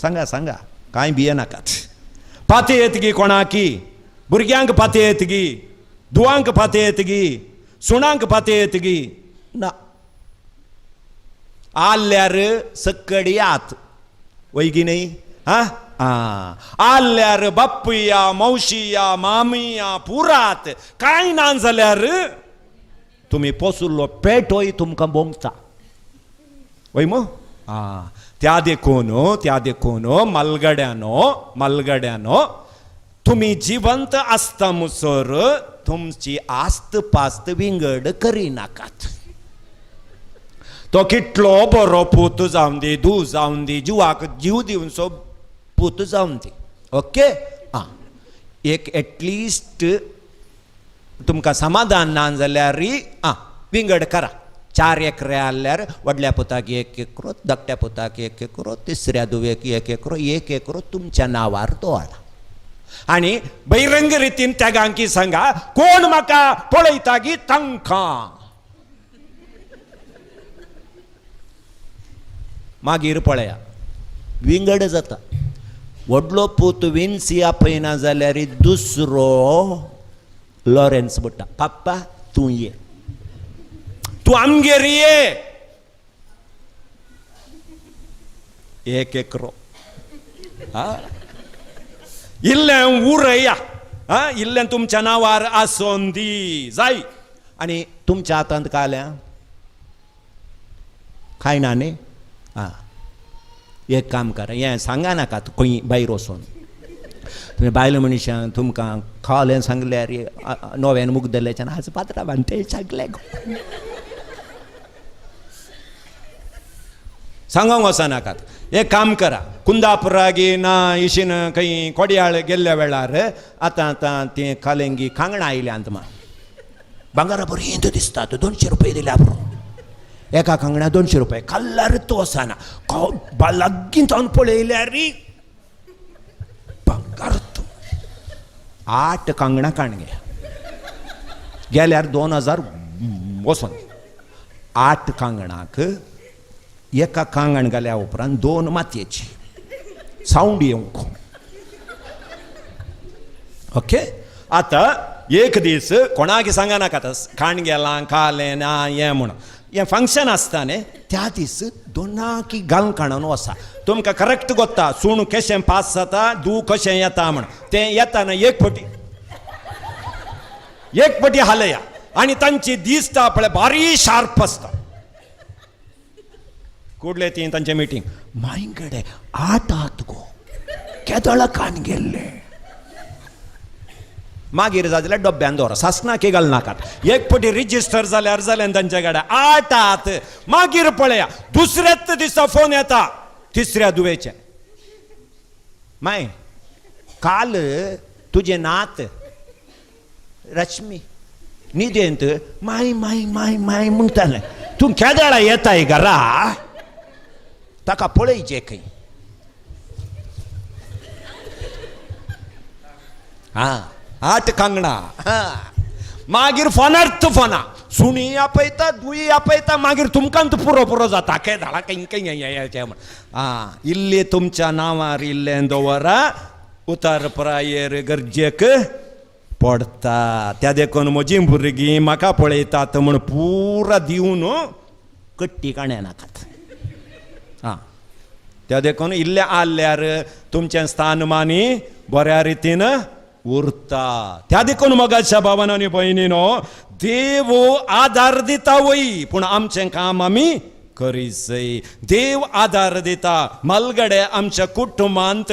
सांगा सांगा, कांय भिये नाकात. पाते येतगी कोणाकी? भुरग्यांक पाते येतगी, दुवांक पाते येतगी, सुणांक पाते येतगी ना. आल्यार सक्कडी आत वैगी न्ही. आल्यार बापूया, मौशिया, मामिया पुरात. कांय ना जाल्यार तुमी पोसुल्लो पेटोय तुमकां बोंगता वय मो. त्या देखून मलगड्यानो तुमी जिवंत आसता मुसोर तुमची आस्त पास्त विंगड करिनाकात. तो कितलो बरो पूत जावन दी, धू जावन दी, जिवाक जीव दिवन सो पूत जावन दी. ओके. एक एटलिस्ट तुमकां समाधान ना जाल्यार विंगड करा. 4 एकरे आसल्यार व्हडल्या पुताक 1 एकरो, धाकट्या पुताक 1 एकरो, तिसऱ्या दुवेक 1 एकरो, 1 एकरो तुमच्या नांवार दवरा. आनी बहिरंग रितीन त्यागांकी सांगा, कोण म्हाका पळयता गी तांकां. मागीर पळया विंगड जाता. व्हडलो पूत विन्सिया पळयना जाल्यार दुसरो लॉरेन्स म्हणटा, पाप्पा तूं ये, तूं आमगेर ये. 1 एकरो इल्लें उरया, इल्लें तुमच्या नांवार आसोन दी जाय. आनी तुमच्या हातांत काल्या खायना न्ही आं एक काम करा हें सांगा नाका खंय भायर वचून तुम्ही बायल मनशां तुमकां खावलें सांगल्यार नव्यान मुगदल्याच्यान आज पात्रां बांद ते सांगले सांगोंक वचनाकात एक काम करा कुंदापुरागी ना इशीन खंय कोडयाळ गेल्ल्या वेळार आतां तें कालेंगी कांगणां आयल्यांत मा भांगारा बरी इंद दिसतात 200 रुपया दिल्या पुरो एका कांगण्या 200 रुपया खाल्ल्यार तो वचना लागीं जावन पळयल्यार भांगार 8 कांगणां काणगे गेल्यार 2000 वचून 8 कांगणाक एका कांगण घाल्या उपरांत 2 मातयेची सावंड येवंक ओके आतां एक दीस कोणाक सांगा नाका खाण गेलां खालें ना हें म्हणून हें फंक्शन आसता न्ही त्या दीस दोनाकी घालून काडून वचा तुमकां करेक्ट गोत्ता सूण कशें पास जाता दूं कशें येता म्हण तें येताना एक पटी हालया आनी तांची दिसता पळय बारी शार्प आसता कुडले ती तांचें मिटींग मायंकडे 8 आत गो केदळ काण गेल्ले मागीर जाल्यार डब्यान दवरा सासनाकी घाल नाकात एक पटी रिजिस्टर जाल्यार जालें तांचे कडेन 8 आत मागीर पळया दुसरेच दिसा फोन येता तिसऱ्या दुवेचे माय काल तुजे नात रश्मी न्हिदेंत माय माय माय माय म्हणटालें तूं केदळा येताय घरा ताका पळयचे खंय हां 8 कांगणां मागीर फोनार्थ फोना सुणी आपयता दुई आपयता मागीर तुमकां पुरो जाता केदळा खंय आं इल्लें तुमच्या नांवार इल्लें दवरा उतार प्रायेर गरजेक पडटा त्या देखून म्हजीं भुरगीं म्हाका पळयतात म्हूण पुरा दिवन कट्टी काण्या नाकात आं त्या देखून इल्लें आल्ल्यार तुमचें स्थानमानी बऱ्या रितीन उरता त्या देखून मोगाच्या भावांनो आनी भयणीनो देव आदार दिता वय पूण आमचें काम आमी करीसय देव आदार दिता मलगडे आमच्या कुटुंबांत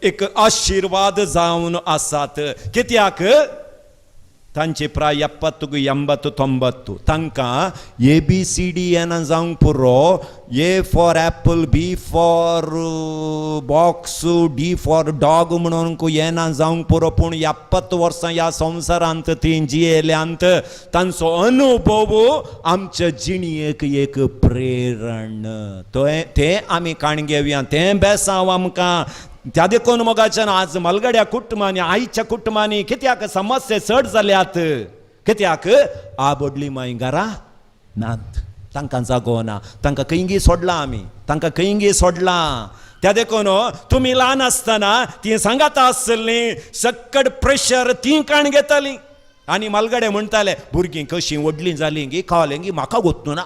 एक आशिर्वाद जावन आसात कित्याक तांची प्राय 70 80 90 तांकां ABCD येना जावंक पुरो A for Apple B for box D for dog म्हणून येना जावंक पुरो पूण 70 वर्सां ह्या संवसारांत ती जियेल्यांत तांचो अनुभव आमच्या जिणयेक एक प्रेरण ते आमी काण घेवया तें बेसांव आमकां त्या देखून मोगाच्यान आज मलगड्या कुटुंबांनी आईच्या कुटुंबांनी कित्याक समस्या चड जाल्यात कित्याक आबडली माय घरा नात तांकां जागोना तांकां खंयगी सोडला आमी तांकां खंयगी सोडला त्या देखून तुमी ल्हान आसतना ती सांगाता आसतलीं सक्कड प्रेशर ती काण घेतालीं आनी मलगडे म्हणटाले भुरगीं कशीं व्हडलीं जालीं गी खावलें गी म्हाका गोत्तू ना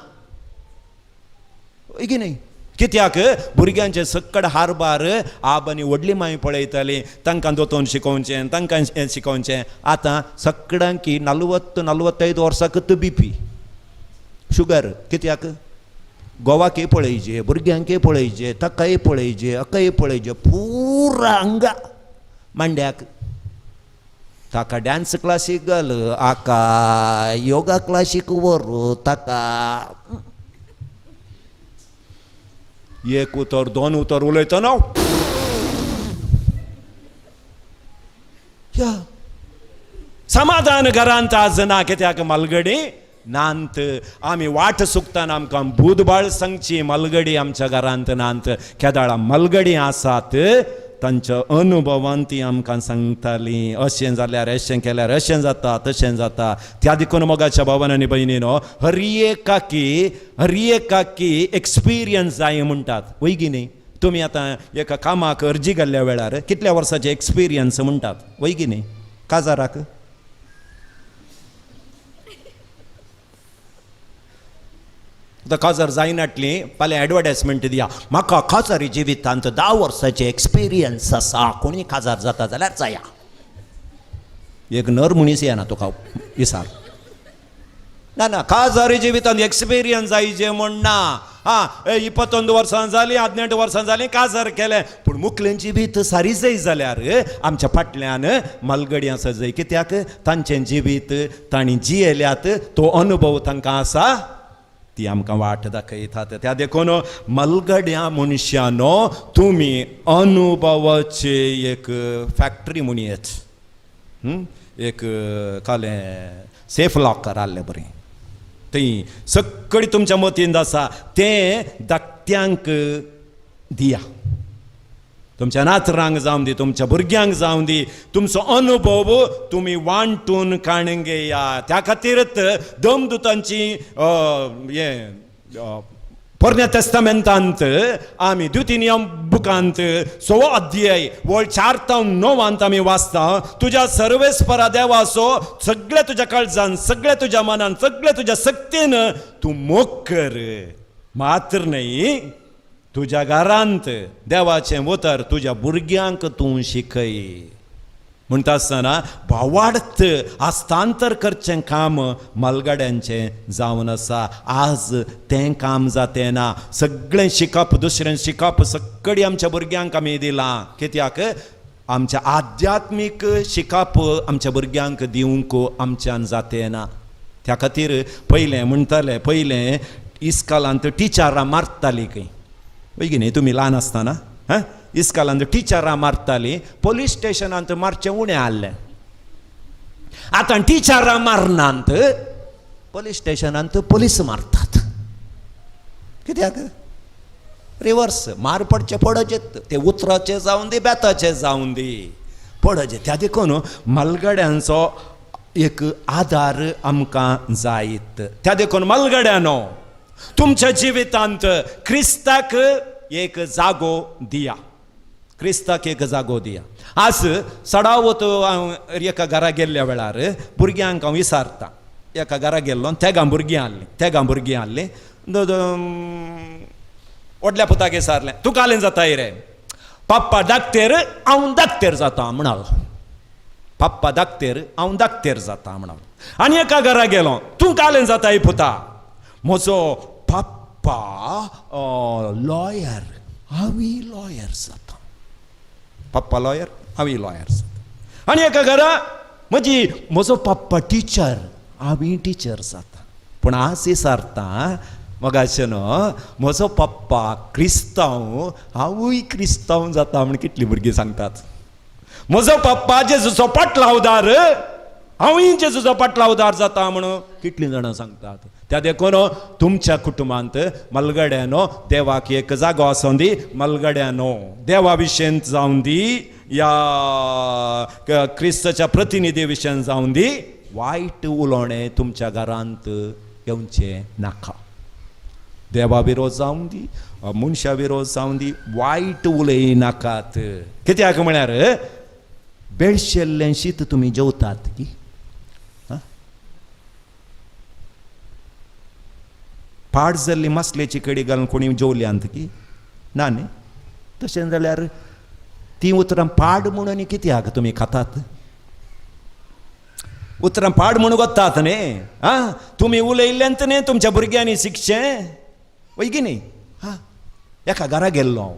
की न्ही कित्याक भुरग्यांचे सक्कड हारबार आब आनी व्हडली माय पळयताली तांकां दोतोन शिकोवचें तांकां शिकोवचें आतां सक्कडांकी 40-45 वर्सां BP शुगर कित्याक गोवाकय पळयचे भुरग्यांकय पळयचे ताकाय पळयचे अकाय पळयचे पुरा अंगा मांड्याक ताका डान्स क्लासीक घाल आका योगा क्लासीक व्हर ताका एक उतर 2 उतर उलयता ना समाधान घरांत आज ना कित्याक मलगडी नांत आमी वाट सुकताना आमकां बुधबाळ सांगची मलगडी आमच्या घरांत नांत केदाळा मलगडी आसात तांच्या अनुभवान ती आमकां सांगतालीं अशें जाल्यार अशें केल्यार अशें जाता तशें जाता त्या देखून मोगाच्या भावान आनी भयणीनो हर एकाकी एक्सपिरियन्स जाय म्हणटात वय की न्ही तुमी आतां एका कामाक अर्जी घाल्ल्या वेळार कितल्या वर्साचे एक्सपिरियन्स म्हणटात वय की न्ही काजाराक काजार जायनाटली फाल्यां एडवर्टायजमेंट दिया म्हाका काजारी जिवितांत 10 वर्सांचे एक्सपिरियन्स आसा कोणी काजार जाता जाल्यार जाया एक नर मनीस येना तुका विचार ना काजारी जिवितांत एक्सपिरियन्स जायचे म्हण ना 21 वर्सां जाली 18 वर्सां जाली काजार केलें पूण मुखलेंची भीत सारी जय जाल्यार आमच्या फाटल्यान मलगडी आसा जय कित्याक तांचें जिवीत तांणी जियेल्यात तो अनुभव तांकां आसा ती आमकां वाट दाखयतात त्या देखून मलगड्या मनशानो तुमी अनुभवाचे एक फॅक्टरी म्हणयेत एक कालें सेफ लॉकर आहलें बरें थंय सगळी तुमच्या मतींत आसा तें धाकट्यांक दिया तुमच्या नातरांक जावं दी तुमच्या भुरग्यांक जावं दी तुमचो अनुभव तुमी वांटून काणून घेया त्या खातीरच दमदुतांची पोरण्या तेस्तामेंतांत आमी द्वितीनियम बुकांत 6 अध्याय वळ 4 ते 9 आमी वाचता तुज्या सर्वेस्परा देवाचो सगळे तुज्या काळजान सगळे तुज्या मनान सगळे तुज्या सक्तीन तूं मोग कर मात्र न्ही तुज्या घरांत देवाचें उतर तुज्या भुरग्यांक तूं शिकय म्हणटा आसतना भावार्थ हस्तांतर करचें काम मलगड्यांचें जावन आसा आज तें काम जातें ना सगळें शिकप दुसरें शिकप सगळीं आमच्या भुरग्यांक आमी दिलां कित्याक आमच्या आध्यात्मीक शिकप आमच्या भुरग्यांक दिवंक आमच्यान जातें ना त्या खातीर पयलें म्हणटाले पयलें इस्कॉलांत टिचरां मारतालीं खंय बेगीन तुमी ल्हान आसतना इस्कॉलांत टिचरां मारतालीं पुलीस स्टेशनांत मारचें उणें आहलें आतां टिचरां मारनात पुलीस स्टेशनांत पुलीस मारतात कित्याक रिवर्स मार पडचे पडचेत ते उतराचे जावं दी बेताचे जावं दी पडचे त्या देखून मलगड्यांचो एक आदार आमकां जायत त्या देखून मलगड्यानो तुमच्या जिवितांत क्रिस्ताक एक जागो दिया क्रिस्ताक एक जागो दिया आज सडावत हांव एका घरा गेल्ल्या वेळार भुरग्यांक हांव विचारता एका घरा गेल्लो तेगा भुरगीं आहलीं व्हडल्या पुताक विचारलें तूं कालें जाताय रे पप्पा धाकटेर हांव धाकटेर जाता म्हणालो पप्पा धाकटेर हांव धाकटेर जाता म्हणालो आनी एका घरा गेलो तूं कालें जाताय पुता म्हजो पप्पा लॉयर हांवूय लॉयर जाता पप्पा लॉयर हांवूय लॉयर जाता आनी एका घरा म्हजो पप्पा टिचर हांवूय टिचर जाता पूण आज विचारता मगाशें न्हू म्हजो पप्पा क्रिस्तांव हांवूय क्रिस्तांव जाता म्हण कितलीं भुरगीं सांगतात म्हजो पप्पा जेजूचो पाटलावदार हांवूय जेजूचो पाटलावदार जाता म्हणून कितलीं जाणां सांगतात त्या देखून तुमच्या कुटुंबांत मलगड्यानो देवाक एक जागो आसूं दी मलगड्यानो देवा विशयेंत जावं दी या क्रिस्ताच्या प्रतिनिधी विशयेंत जावं दी वायट उलोवणें तुमच्या घरांत येवचें नाका देवा विरोध जावं दी मनशा विरोध जावं दी वायट उलय नाकात कित्याक म्हळ्यार बेळशेल्लें शीत तुमी जेवतात की पाड जाल्ली मसलेची कडी घालून कोणी जेवल्यांत की ना न्ही तशें जाल्यार ती उतरां पाड म्हणून कित्याक तुमी खातात उतरां पाड म्हणून वतात न्ही तुमी उलयल्यांत न्ही तुमच्या भुरग्यांनी शिकचें वय की न्ही एका घरा गेल्लो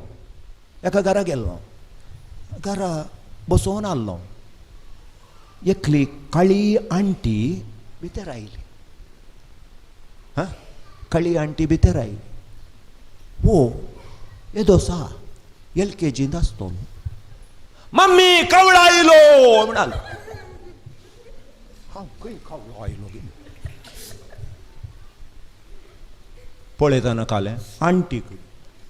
घरा बसोवन आसलो एकली काळी आंटी भितर आयली काळी आंटी भितर आयली वो येदो सा LKG आसतो मम्मी कावळो आयलो म्हणालो हांव खंय कावळो आयलो पळयतना कालें आंटीक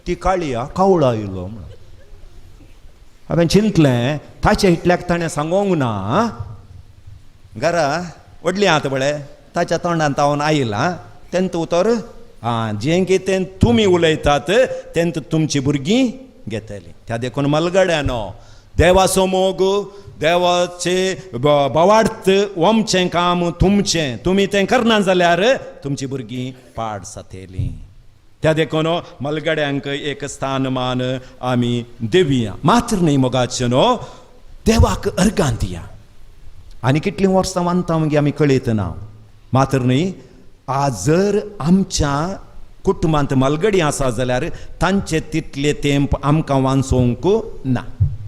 ती काळया कावळो आयलो म्हणून हांवें चिंतलें ताचे इतल्याक ताणें सांगोंक ना घरा व्हडली आत बळे ताच्या तोंडांत तावन आयला तेंत उतर जें कितें तुमी उलयतात तेंत तुमची भुरगीं घेतली त्या देखून मलगड्यानो देवाचो मोग देवाचे भवार्थ वमचें काम तुमचें तुमी तें करना जाल्यार तुमची भुरगीं पाड जातलीं त्या देखून मलगड्यांक एक स्थानमान आमी दिवया मात्र न्ही मोगाचें न्हू देवाक अर्गां दिया आनी कितलीं वर्सां मानता मगे आमी कळयत ना मात्र न्ही आज जर आमच्या कुटुंबांत मलगडी आसा जाल्यार तांचे तितले तेंप आमकां वाचोवंक ना.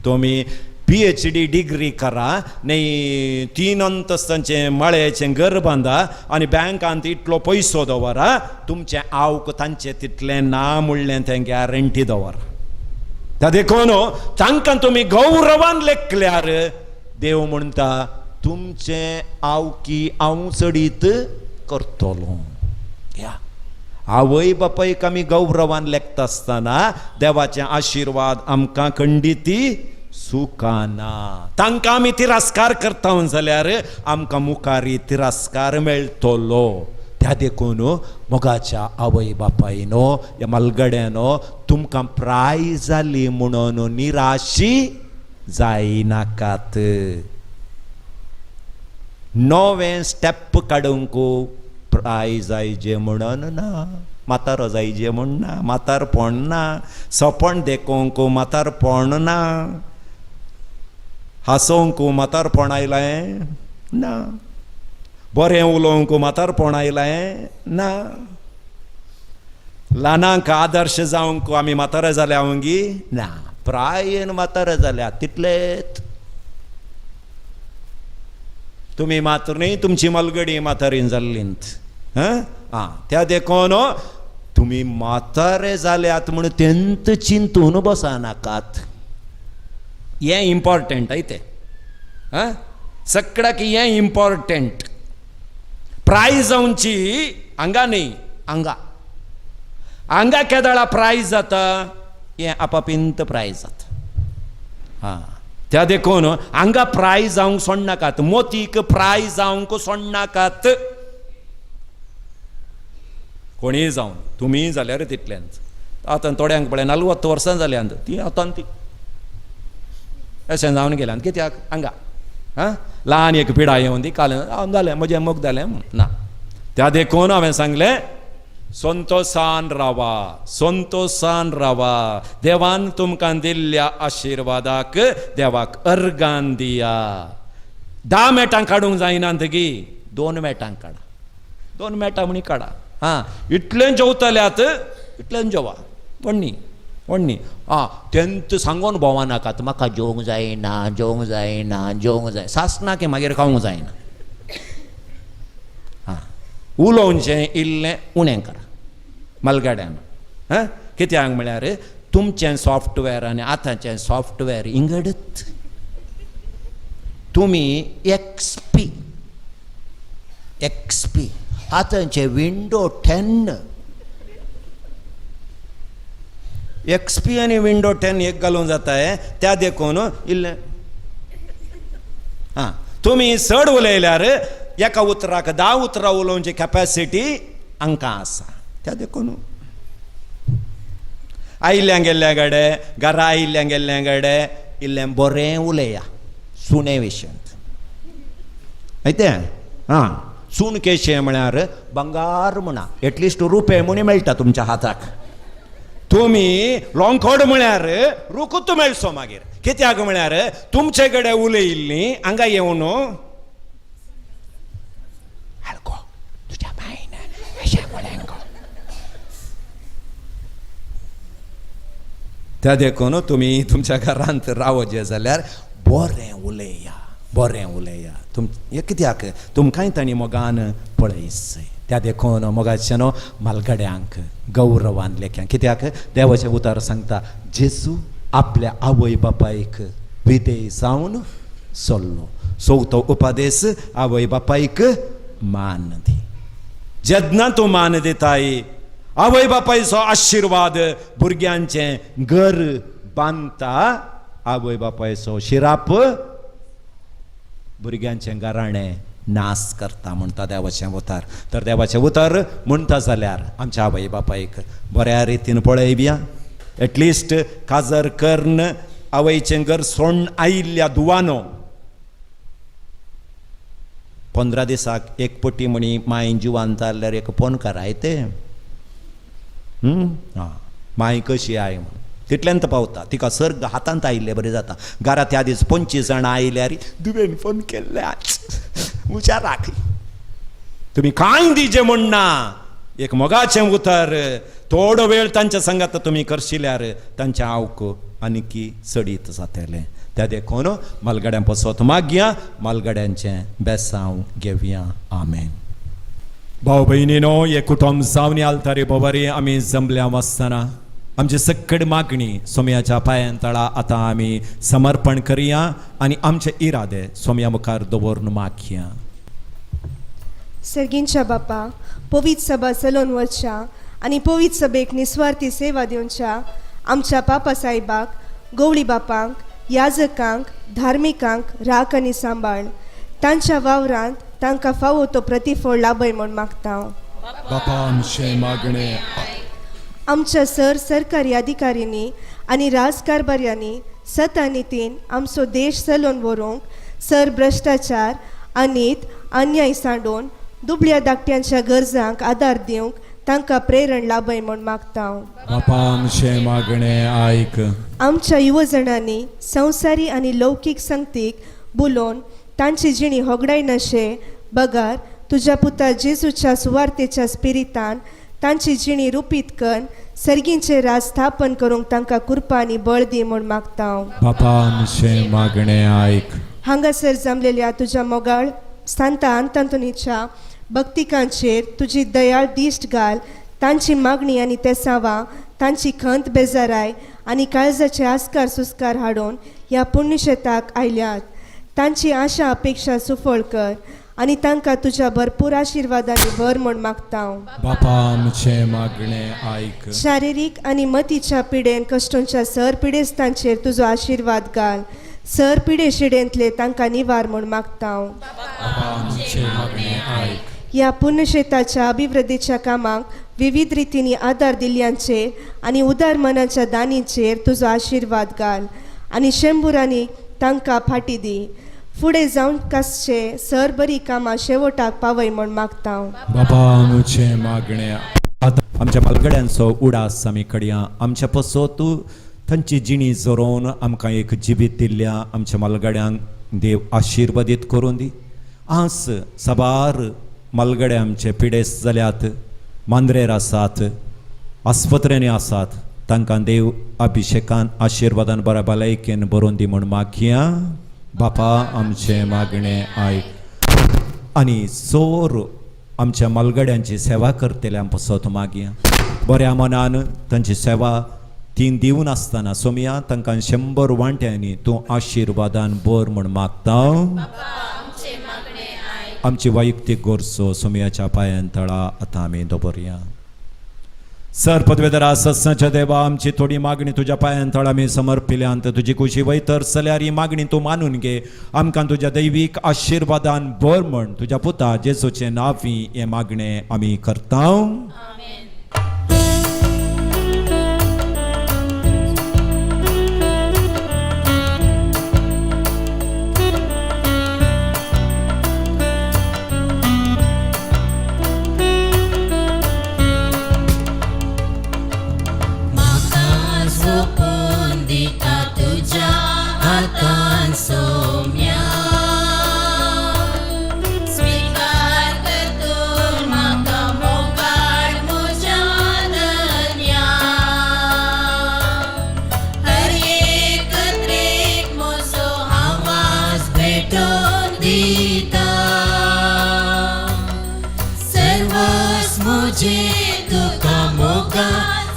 तुमी PhD डिग्री करा नाही 3 अंतस्तांचे मळ्याचें घर बांदा आनी बँकांत इतलो पयसो दवरा, तुमचे आवक तांचे तितलें ना म्हणलें तें गॅरंटी दवरा. त्या देखून तांकां तुमी गौरवान लेखल्यार देव म्हणटा तुमचे आवकी हांव चडीत करतलो. या आवय बापायक आमी गौरवान लेखता आसतना देवाचे आशिर्वाद आमकां खंडिती सुखाना. तांकां आमी तिरस्कार करता जाल्यार आमकां मुखारी तिरस्कार मेळटलो. त्या देखून मोगाच्या आवय बापायनो या मलगड्यानो तुमकां प्रायज जाली म्हणून निराशी जायनाकात. नवें स्टेप काडूंक प्रायज जायचे म्हणून ना, म्हातारो जायचे म्हण ना, म्हातारपण ना, सपन देखूंक म्हातारपण ना, हांसोवंक म्हातारपण आयलां ना, बरें उलोवंक म्हातारपण आयलां ना, ल्हानांक आदर्श जावंक आमी म्हातारे जाल्या वंगी ना, प्रायेन म्हातारे जाल्या तितलेत. तुमी मात्र न्ही, तुमची मलगडी म्हातारीन जाल्लींत. त्या देखून तुमी म्हातारे जाल्यात म्हूण तेंत चिंतून बसनाकात. हें इम्पॉर्टंट ते सगळ्याक हें इम्पॉर्टंट. प्रायज जावची हांगा न्ही, हांगा केदाळा प्रायज जाता हें आपापिंत प्रायज जाता. त्या देखून हांगा प्रायज जावंक सोडनाकात, मोतीक प्रायज जावंक सोडनाकात. कोणीय जावन तुमी जाल्यार तितल्यांच. आतां थोड्यांक पळय 40 वर्सां जाल्यांत ती आतां ती अशें जावन गेल्यात. कित्याक हांगा ल्हान एक पिडा येवन ती काल जालें म्हजें मोग जालें ना. त्या देखून हांवें सांगलें संतोषान रावा, संतोषान रावा. देवान तुमकां दिल्ल्या आशिर्वादाक देवाक अर्गान दिया. 10 मॅटां काडूंक जायना गी 2 मॅटां काडा, 2 मॅटां म्हणी काडा. इतलें जेवतल्यात इतलें जेवा व्हडणी. तेंत सांगून भोंवा नाकात म्हाका जेवंक जायना, जेवंक जायना, जेवंक जाय. सासना की मागीर खावंक जायना. उलोवचें इल्लें उणें करा मलगड्यान. कित्याक म्हळ्यार तुमचें सॉफ्टवॅर आनी आतांचें सॉफ्टवॅर इंगडत. तुमी एक्सपी आतांचे विंडो 10 XP आनी विंडो 10 एक घालूंक जाताय. त्या देखून इल्लें तुमी चड उलयल्यार एका उतराक 10 उतरां उलोवची कॅपॅसिटी हांकां आसा. त्या देखून आयिल्ल्या गेल्ल्या गडे घरा आयिल्ल्या गेल्ल्या गडे इल्लें बरें उलया सुणे विशयांत. आयते सून केशें म्हळ्यार बंगार म्हणा, एटलिस्ट रुपये म्हूण मेळटा तुमच्या हाताक. तुमी लोंकोड म्हळ्यार रुकूत मेळचो मागीर. कित्याक म्हळ्यार तुमचे कडेन उलयिल्लीं हांगा येवन आल्को तुज्या बायन अशें म्हळें गो. त्या देखून तुमी तुमच्या घरांत रावचे जाल्यार बरें उलया. कित्याक तुमकांय तांणी मोगान पळयस. त्या देखून मोगाच्या मलगड्यांक गौरवान लेख्यांक. कित्याक देवाचें उतर सांगता जेजू आपल्या आवय बापायक विधेय जावन चल्लो. 4थो उपदेश आवय बापायक मान दी. जेन्ना तूं मान दिताय आवय बापायचो आशिर्वाद भुरग्यांचें घर बांदता. आवय बापायचो शिराप भुरग्यांचें घराणें नाश करता म्हणटा देवाचें उतर. तर देवाचें उतर म्हणटा जाल्यार आमच्या आवय बापायक बऱ्या रितीन पळयव्या. एटलिस्ट काजर कर्ण आवयचें घर सोडून आयिल्ल्या दुवानो 15 दिसाक एक पटी म्हणी माय जिवान जाल्यार एक फोन कराय ते. माय कशी आय म्हण तितल्यांत पावता. तिका सर्ग हातांत आयिल्ले बरें जाता. घरा त्या दीस 25 जाणां आयल्यार तुवें फोन केल्ले हुशार राख. तुमी कांय दिजे म्हणना एक मोगाचें उतर थोडो वेळ तांच्या संगात तुम्ही करशिल्यार तांचें आवक आनीकी चडीत जातलें. त्या देखून मालगड्यां पसत मागया, मालगड्यांचें बेसांव घेवया. आमेन. भाऊ बहिणीनो, हे कुटुंब जावन आलतारी बोवारी आमी जमल्या आसतना आमची सकड मागणी सोम्याच्या पांयांतळा आतां आमी समर्पण करुया आनी आमचे इरादे सोम्या मुखार दवरून मागया. सर्गींच्या बापा, पवित्र सभा चलोवन वचच्या आनी पवित्र सभेक निस्वार्थी सेवा दिवच्या आमच्या पापा साहेबाक, गवळी बापांक, याजकांक, धार्मिकांक राख आनी सांबाळ. तांच्या वावरांत तांकां फावो तो प्रतिफळ लाभय म्हूण मागता. बापा आमचे मागणे आमच्या सरकारी अधिकाऱ्यांनी आनी राजकारभाऱ्यांनी सतानितीन आमचो देश चलोवन व्हरूंक भ्रश्टाचार अनीत अन्याय सांडून दुबळ्या धाकट्यांच्या गरजांक आदार दिवंक तांकां प्रेरण लाभय म्हूण मागता. बापा आमचे मागणे आयक. आमच्या युवजणांनी संवसारी आनी लौकीक संगतीक बुलोवन तांची जिणी होगडाय नशे बगार तुज्या पुता जेजूच्या सुवार्थेच्या स्पिरितान तांची जिणी रुपीत करून सर्गींचे राज स्थापन करूंक तांकां कृपा आनी बळ दी म्हूण मागता. बापा आमचे मागणे आयक. हांगासर जमलेल्या तुज्या मोगाळ सांता अंतंतुनीच्या भक्तिकांचेर तुजी दयाळ दिश्ट घाल. तांची मागणी आनी तेसावां, तांची खंत बेजाराय आनी काळजाचे आस्कार सुस्कार हाडून ह्या पुण्यशेताक आयल्यात. तांची आशा अपेक्षा सुफळ कर आनी तांकां तुज्या भरपूर आशिर्वादांनी भर म्हूण मागता. बापा आमचे मागणे आयक. शारिरीक आनी मतीच्या पिडेन कश्टांच्या पिडेस्तांचेर तुजो आशिर्वाद घाल. पिडे शिडेंतले तांकां निवार म्हूण मागता. बापा आमचे मागणे आयक. ह्या पुण्यशेताच्या अभिवृद्धीच्या कामाक विविध रितींनी आदार दिल्ल्यांचेर आनी उदार मनाच्या दानींचेर तुजो आशिर्वाद घाल आनी शेंबुरांनी तांकां फाटी दी. फुडें जावन कासचे बरी कामां शेवटाक पावय म्हूण मागता. बापा आमचे मागणे आतां आमच्या मालगड्यांचो उडास आमी कडया. आमच्या पसत तांची जिणी जोरोवन आमकां एक जिवीत दिल्ल्या आमच्या मालगड्यांक देव आशिर्वादीत करून दी. आस साबार मालगडे आमचे पिडेस जाल्यात, मांद्रेर आसात, आस्पत्र्यांनी आसात, तांकां देव अभिशेकान आशिर्वादान बऱ्या भलायकेन बरोवन दी म्हूण मागया. बापा आमचे मागणे आयक. आनी चोर आमच्या मालगड्यांची सेवा करतल्यांक पसत मागया. बऱ्या मनान तांची सेवा तीन दिवन आसतना सोम्या तांकां 100 वांट्यांनी तूं आशिर्वादान बर म्हूण मागता. आमची वैयक्तीक गोरसो सोम्याच्या पांयांतळा आतां आमी दवरया. पदवेदरा सत्साच्या देवा, आमची थोडी मागणी तुज्या पांयांतळा आमी समर्पिल्यांत तुजी खुशी वयतर जाल्यार ही मागणी तूं मानून घे. आमकां तुज्या दैवीक आशिर्वादान बर म्हण तुज्या पुता जेजूचे नांवी हे मागणे आमी करता.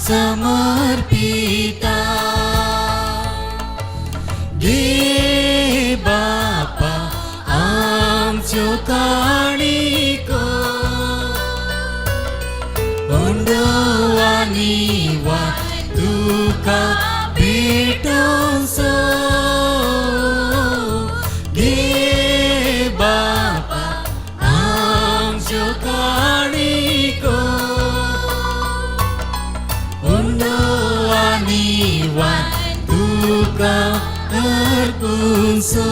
समर्पिता गे बापा आमच्यो काणिको ओंडो आनी वा तुका भेटोसो गे बापा आमच्यो काणिको तुका अर्पुसो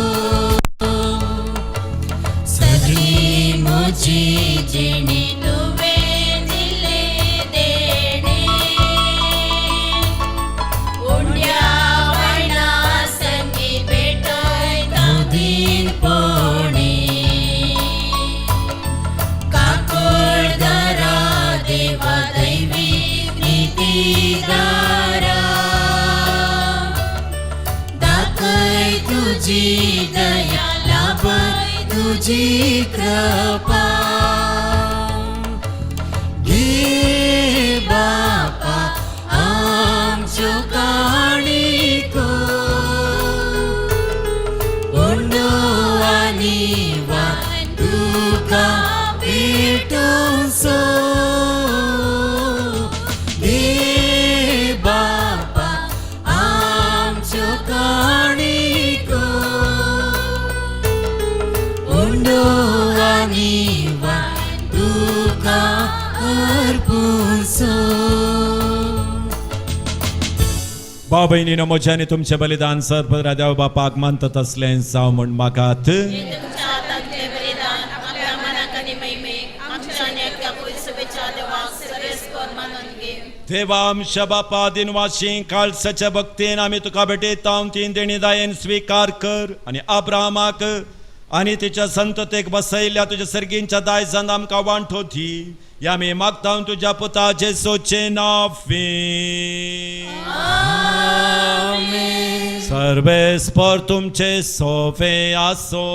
सगळी म्हजी जिणी तुवें दिले देणे उंड्या वायणा संगी भेटयता दिनपणी काकूळ दारा देवा कृपा घे बापा आमच्यो काणिको उंडो आनी वान तुका भेटोसो घे बापा आमच्यो काणिको उंडो आनी वान तुका अर्पुसो. भाव भयणीनो म्हज्यानी तुमचे बलिदान सर्पदरा देव बापाक मानतात असले जावं म्हण मागात. तुमच्या हातांतले बलिदान आपल्या मनाक आनी महिमेक आमच्या नेत्या पयसुबेच्या देवाक सर्वेस्पर मानून घे. देवा आमच्या बापा दिनवाशी काळसाच्या भक्तीन आम्ही तुका भेटयता तीन देणी दायेन स्वीकार कर आणि अब्राहमाक आणि तिच्या संततेक बसयल्या तुझ्या सर्गींच्या दायजान आमकां वांटो दी. या आमी मागता तुझ्या पुता जेसूचे नावे. सर्वेस्पर तुमचे सोवे आसो.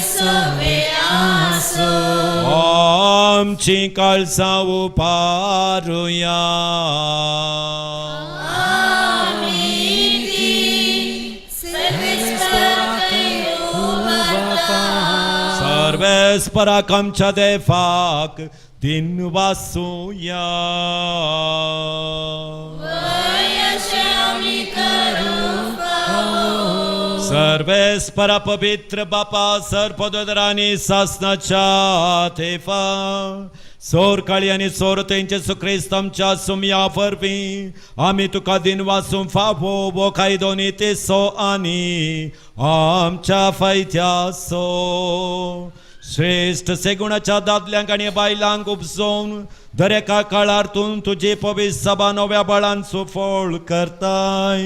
सवे आसो आमची काळसा उपारुया. सर्वेस्पराक आमच्या देवाक दिन वासूया. सर्वेस्परा पवित्र बापा सर्पदोदरांनी सासनाच्या देवा सोर काळी आणि सोर तेंचे सुख्रिस्त आमच्या सुमया वरवीं आमी तुका दिन वासूं फावो वो कायदोनी तेसो आनी आमच्या फायद्यासो. श्रेष्ठ सेगुणाच्या दादल्यांक आणि बायलांक उपजोवन दरेका काळार तूं तुजी पवित्र सभा नव्या बळान सुफळ करताय.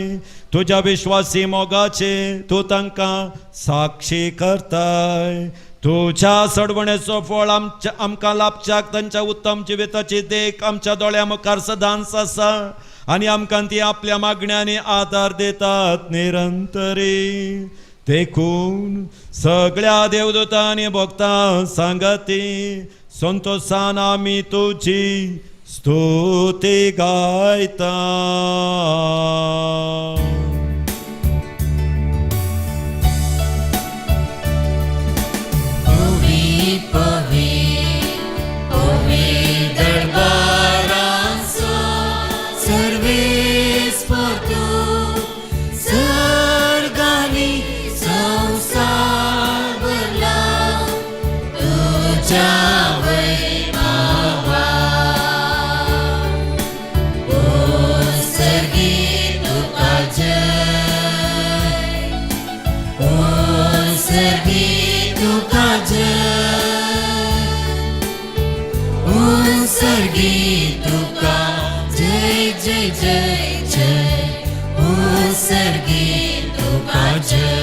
तुझ्या विश्वासी मोगाचे तूं तांकां साक्षी करताय. तुझ्या सडवणेचो फळ आमकां लाभच्याक तांच्या उत्तम जिविताची देख आमच्या दोळ्या मुखार सदांच आसा आनी आमकां ती आपल्या मागण्यांनी आदार दितात निरंतरी. देखून सगळ्या देवदूतां आनी भक्तां सांगती संतोषान आमी तुजी स्तुती गायता. जय जय जय जय सर्गी तुका जय.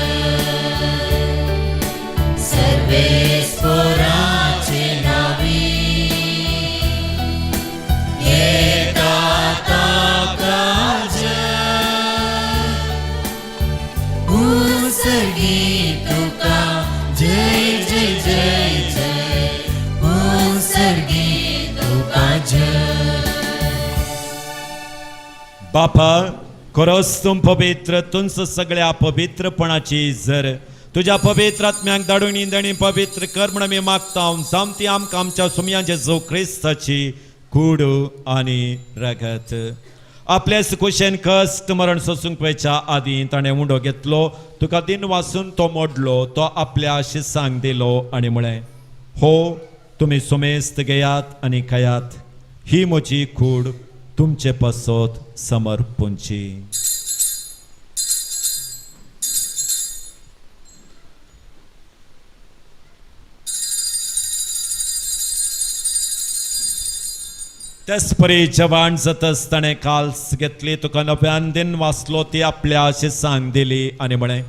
सर्वेस्पराचे नावी येता ताका जय. सर्गी तुका जय जय जय जय सर्गी तुका जय. बापा खरोच तूं पवित्र तुंच सगळ्या पवित्रपणाची जर तुझ्या पवित्र आत्म्याक धाडून इंदणी पवित्र कर म्हण आमी मागता. सामती आमकां आमच्या सुमया जेजू क्रिस्ताची कूड आनी रगत. आपले कुशेन कश्ट मरण सोसूंक पयच्या आदीं ताणें उंडो घेतलो. तुका दिन वासून तो मोडलो. तो आपल्या शिसांक दिलो आनी म्हळें हो तुमी सुमेस्त घेयात आनी खायात. ही म्हजी कूड तुमचे पसोत समर्पूंची. तेच परी जवान जातच ताणें काल्स घेतली. तुका नव्यान दिन वाचलो ती आपल्या शिसांक दिली आनी म्हळें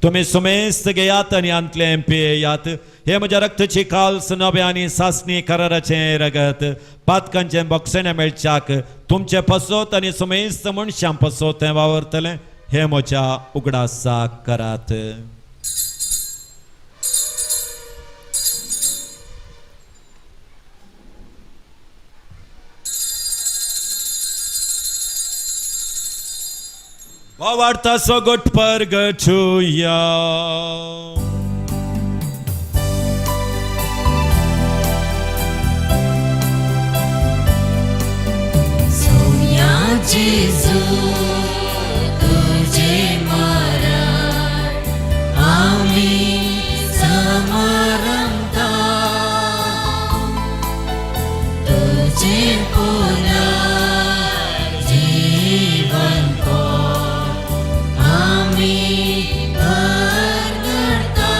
तुम्ही सुमेस्त घेयात आनी अंतलें पियेयात. हे म्हज्या रक्ताची काल्स नवे आनी सासणी कराराचें रगत पातकांचें बक्षणे मेळच्याक तुमचे पसोत आनी सुमेस्त मनशां पसोत हें वावरतलें. हे म्हज्या उगडासाक करात. हो वार्ता सोगोट परगटुया जेजू तुझे मरण आम्ही समरमता तुझे पुन्हा जीवन को आम्ही भरता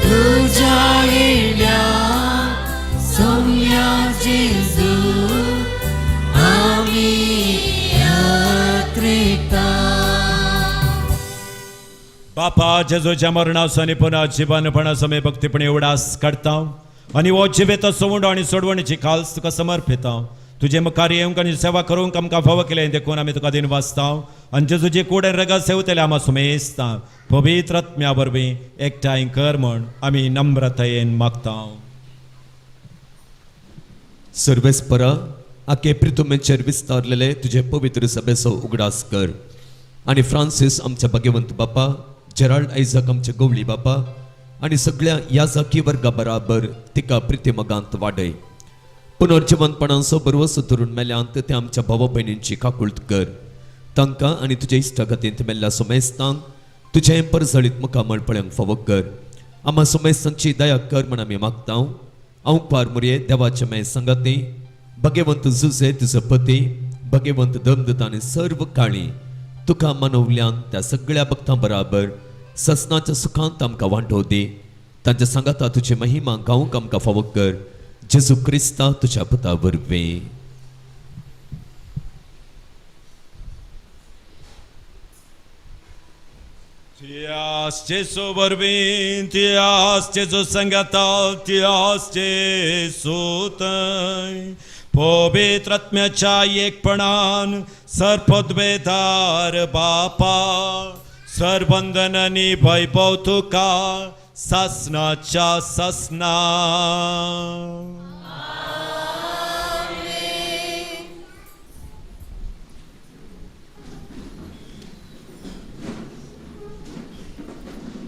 तुझ्या येल्या सौम्या जेजू बापा जेजूच्या मरणासनी पुन्हा जीवनपणा समय भक्तीपणे उडास काढता आणि वो जिवेत सोवंड आणि सोडवणीची खाल्स तुका समर्पिता तुझे मुखार येऊन आणि सेवा करूंक आमकां फावो केलें देखून आमी तुका दिन वाचता आणि जेजूची कुडे रगा सेवतले आमा सुमेस्ता पवित्र आत्म्या वरवीं एकठांय कर म्हण आमी नम्रतायेन मागता सर्वेस्परा आखे प्रितुमेचेर विस्तारलेले तुझे पवित्र सभेचो उगडास कर आणि फ्रांसीस आमच्या भाग्यवंत बापा जेराल्ड आयझक आमचे गवळी बापा आणि सगळ्या या जाकी वर्गा बराबर तिका प्रितिमगांत वाडय पुनर्जीवनपणाचो बरवसो धरून मेल्यांत ते आमच्या भावा भयणींची काकुळट कर तांकां आणि तुज्या इश्टागतींत मेल्ल्या सुमेस्तांक तुझे परजळीत मुखामळ पळ्यांक फावो कर आम्हा सुमेस्तांची दया कर म्हण आमी मागता हांव पार मुरये देवाचे मे संगती भगवंत जुजे तुजो पती भगवंत दमदत आनी सर्व काळी तुका मनवल्यान त्या सगळ्या भक्तां बराबर ससनाच्या सुखांत आमकां वांटो दी तांच्या सांगाता तुजी महिमा गावूंक आमकां फावो कर जेजू क्रिस्ता तुज्या पुता वरवीं Tias Jesu वरवीं तियास जेजू संगता तियास जेजू तय पवित्र आत्म्याच्या एकपणान सर्पद्वेदार बापा सरबंधनांनी वैभव तुका सासनाच्या सासना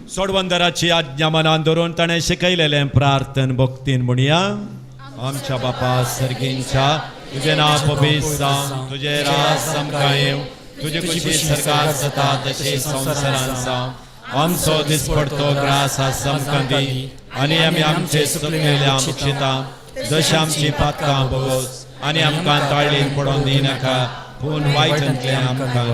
सोडवंदराची आज्ञा मनान धरून ताणें शिकयलेलें प्रार्थन भक्तीन म्हणया आमच्या बापा सर्गींच्या तुझे नाव पवित्र जावं तुझे राज आमकां येवं तुझे कुशी सरकार जाता तशी संवसारांत जावं आमचो दिसपडतो ग्रास आमकां दी आनी आमी आमचे चुकलेल्या आमचिता जशी आमची पातकां भोगोस आनी आमकां ताळीन पडोवन दिनाका पूण वायटांतले आमकां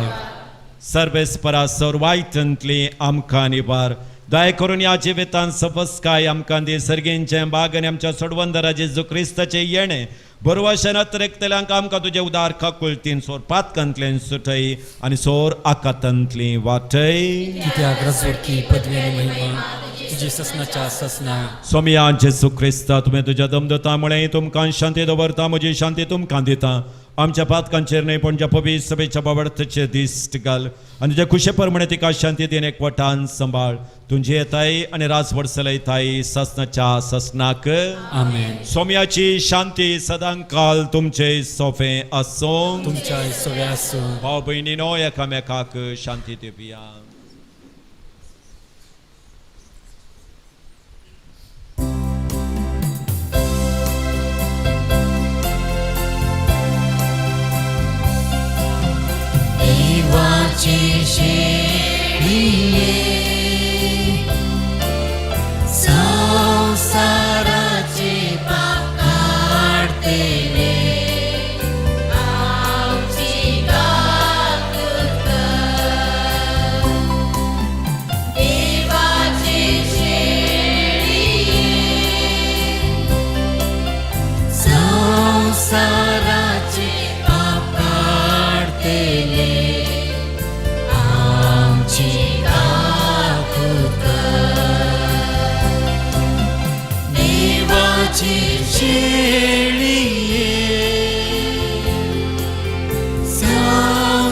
सर्वेस्परा सर्वायतंतली आमकां निबार दया करून या जिवितान सपस्काय आमकां दी सर्गींचें बाग आनी आमच्या सोडवंदरा जेजू क्रिस्ताचें येणें बरोवशेन अतिरिक्तल्यांक आमकां तुजे उदार काकुळतीन सोर पातकांतल्यान सुटय आनी सोर आकांतांतली वाटय कित्याक रजवटी पदवी आनी महिमा तुजी ससनाच्या ससना सोम्या जेजू क्रिस्ता तुवें तुज्या दमदतामुळे तुमकां शांती दवरता म्हजी शांती तुमकां दिता आमच्या पातकांचेर न्हय पण ज्या पवित्र सभेच्या बाबडतेचे दिश्ट घाल आनी तुज्या खुशे प्रमाणे तिका शांती दिन एकवटान सांबाळ तुझी येताय आनी राजवट चलयताय ससनाच्या ससनाक आमेन सोम्याची शांती सदां काल तुमचे सोफे आसूं तुमच्या सगळ्या आसूं भाव भयणीनो एकामेकाक शांती दिवया देवाची शेळिये संसाराचे पाप काढतेले आमची काकूत कर. देवाची शेळिये संसाराचे पाप काढतेले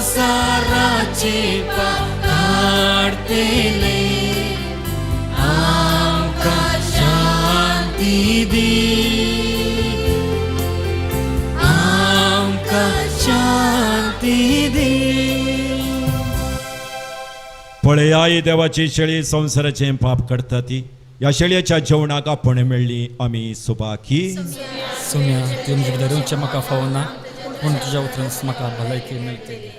संसाराचे पाप काढतेले आमकां शांती दी आमकां शांती दी त्यामुळे आई देवाची शेळी संसाराचे पाप करता ती या शेळयेच्या जेवणाक आपण मेळ्ळी आमी सुबाकी सुम्या तुमच्या धरूच्या म्हाका फावना पूण तुज्या उतरान म्हाका भलायकी मेळटली.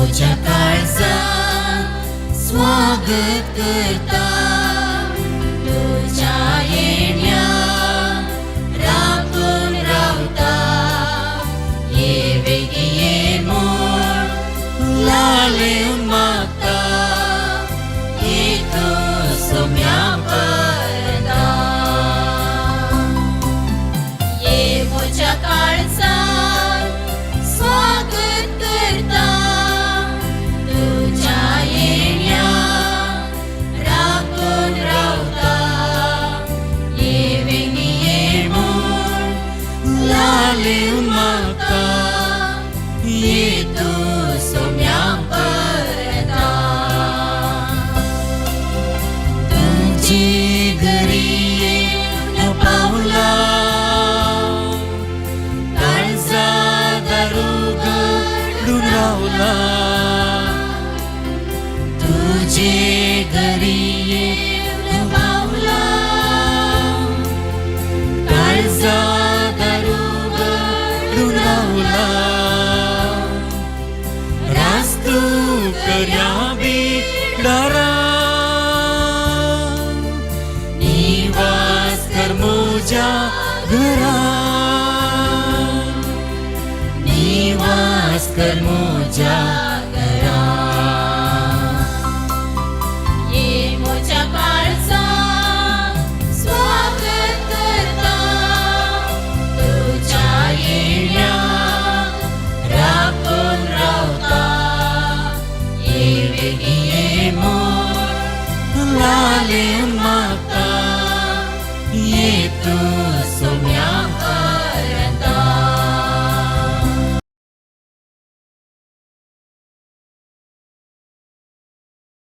तुझ्या काळजात स्वागत करता तुझ्या येण्या राखून रावता ये वेगी ये मोड लालेऊन मागता ये तो सोम्या परदा ये तुझ्या काळजात स्वागत करता तुझे घरी येऊन पावला काळजा दारू उघडून राहुला रास्तू कर्या बिडारा निवास कर मोजा घरा निवास कर मोजा Hallelujah.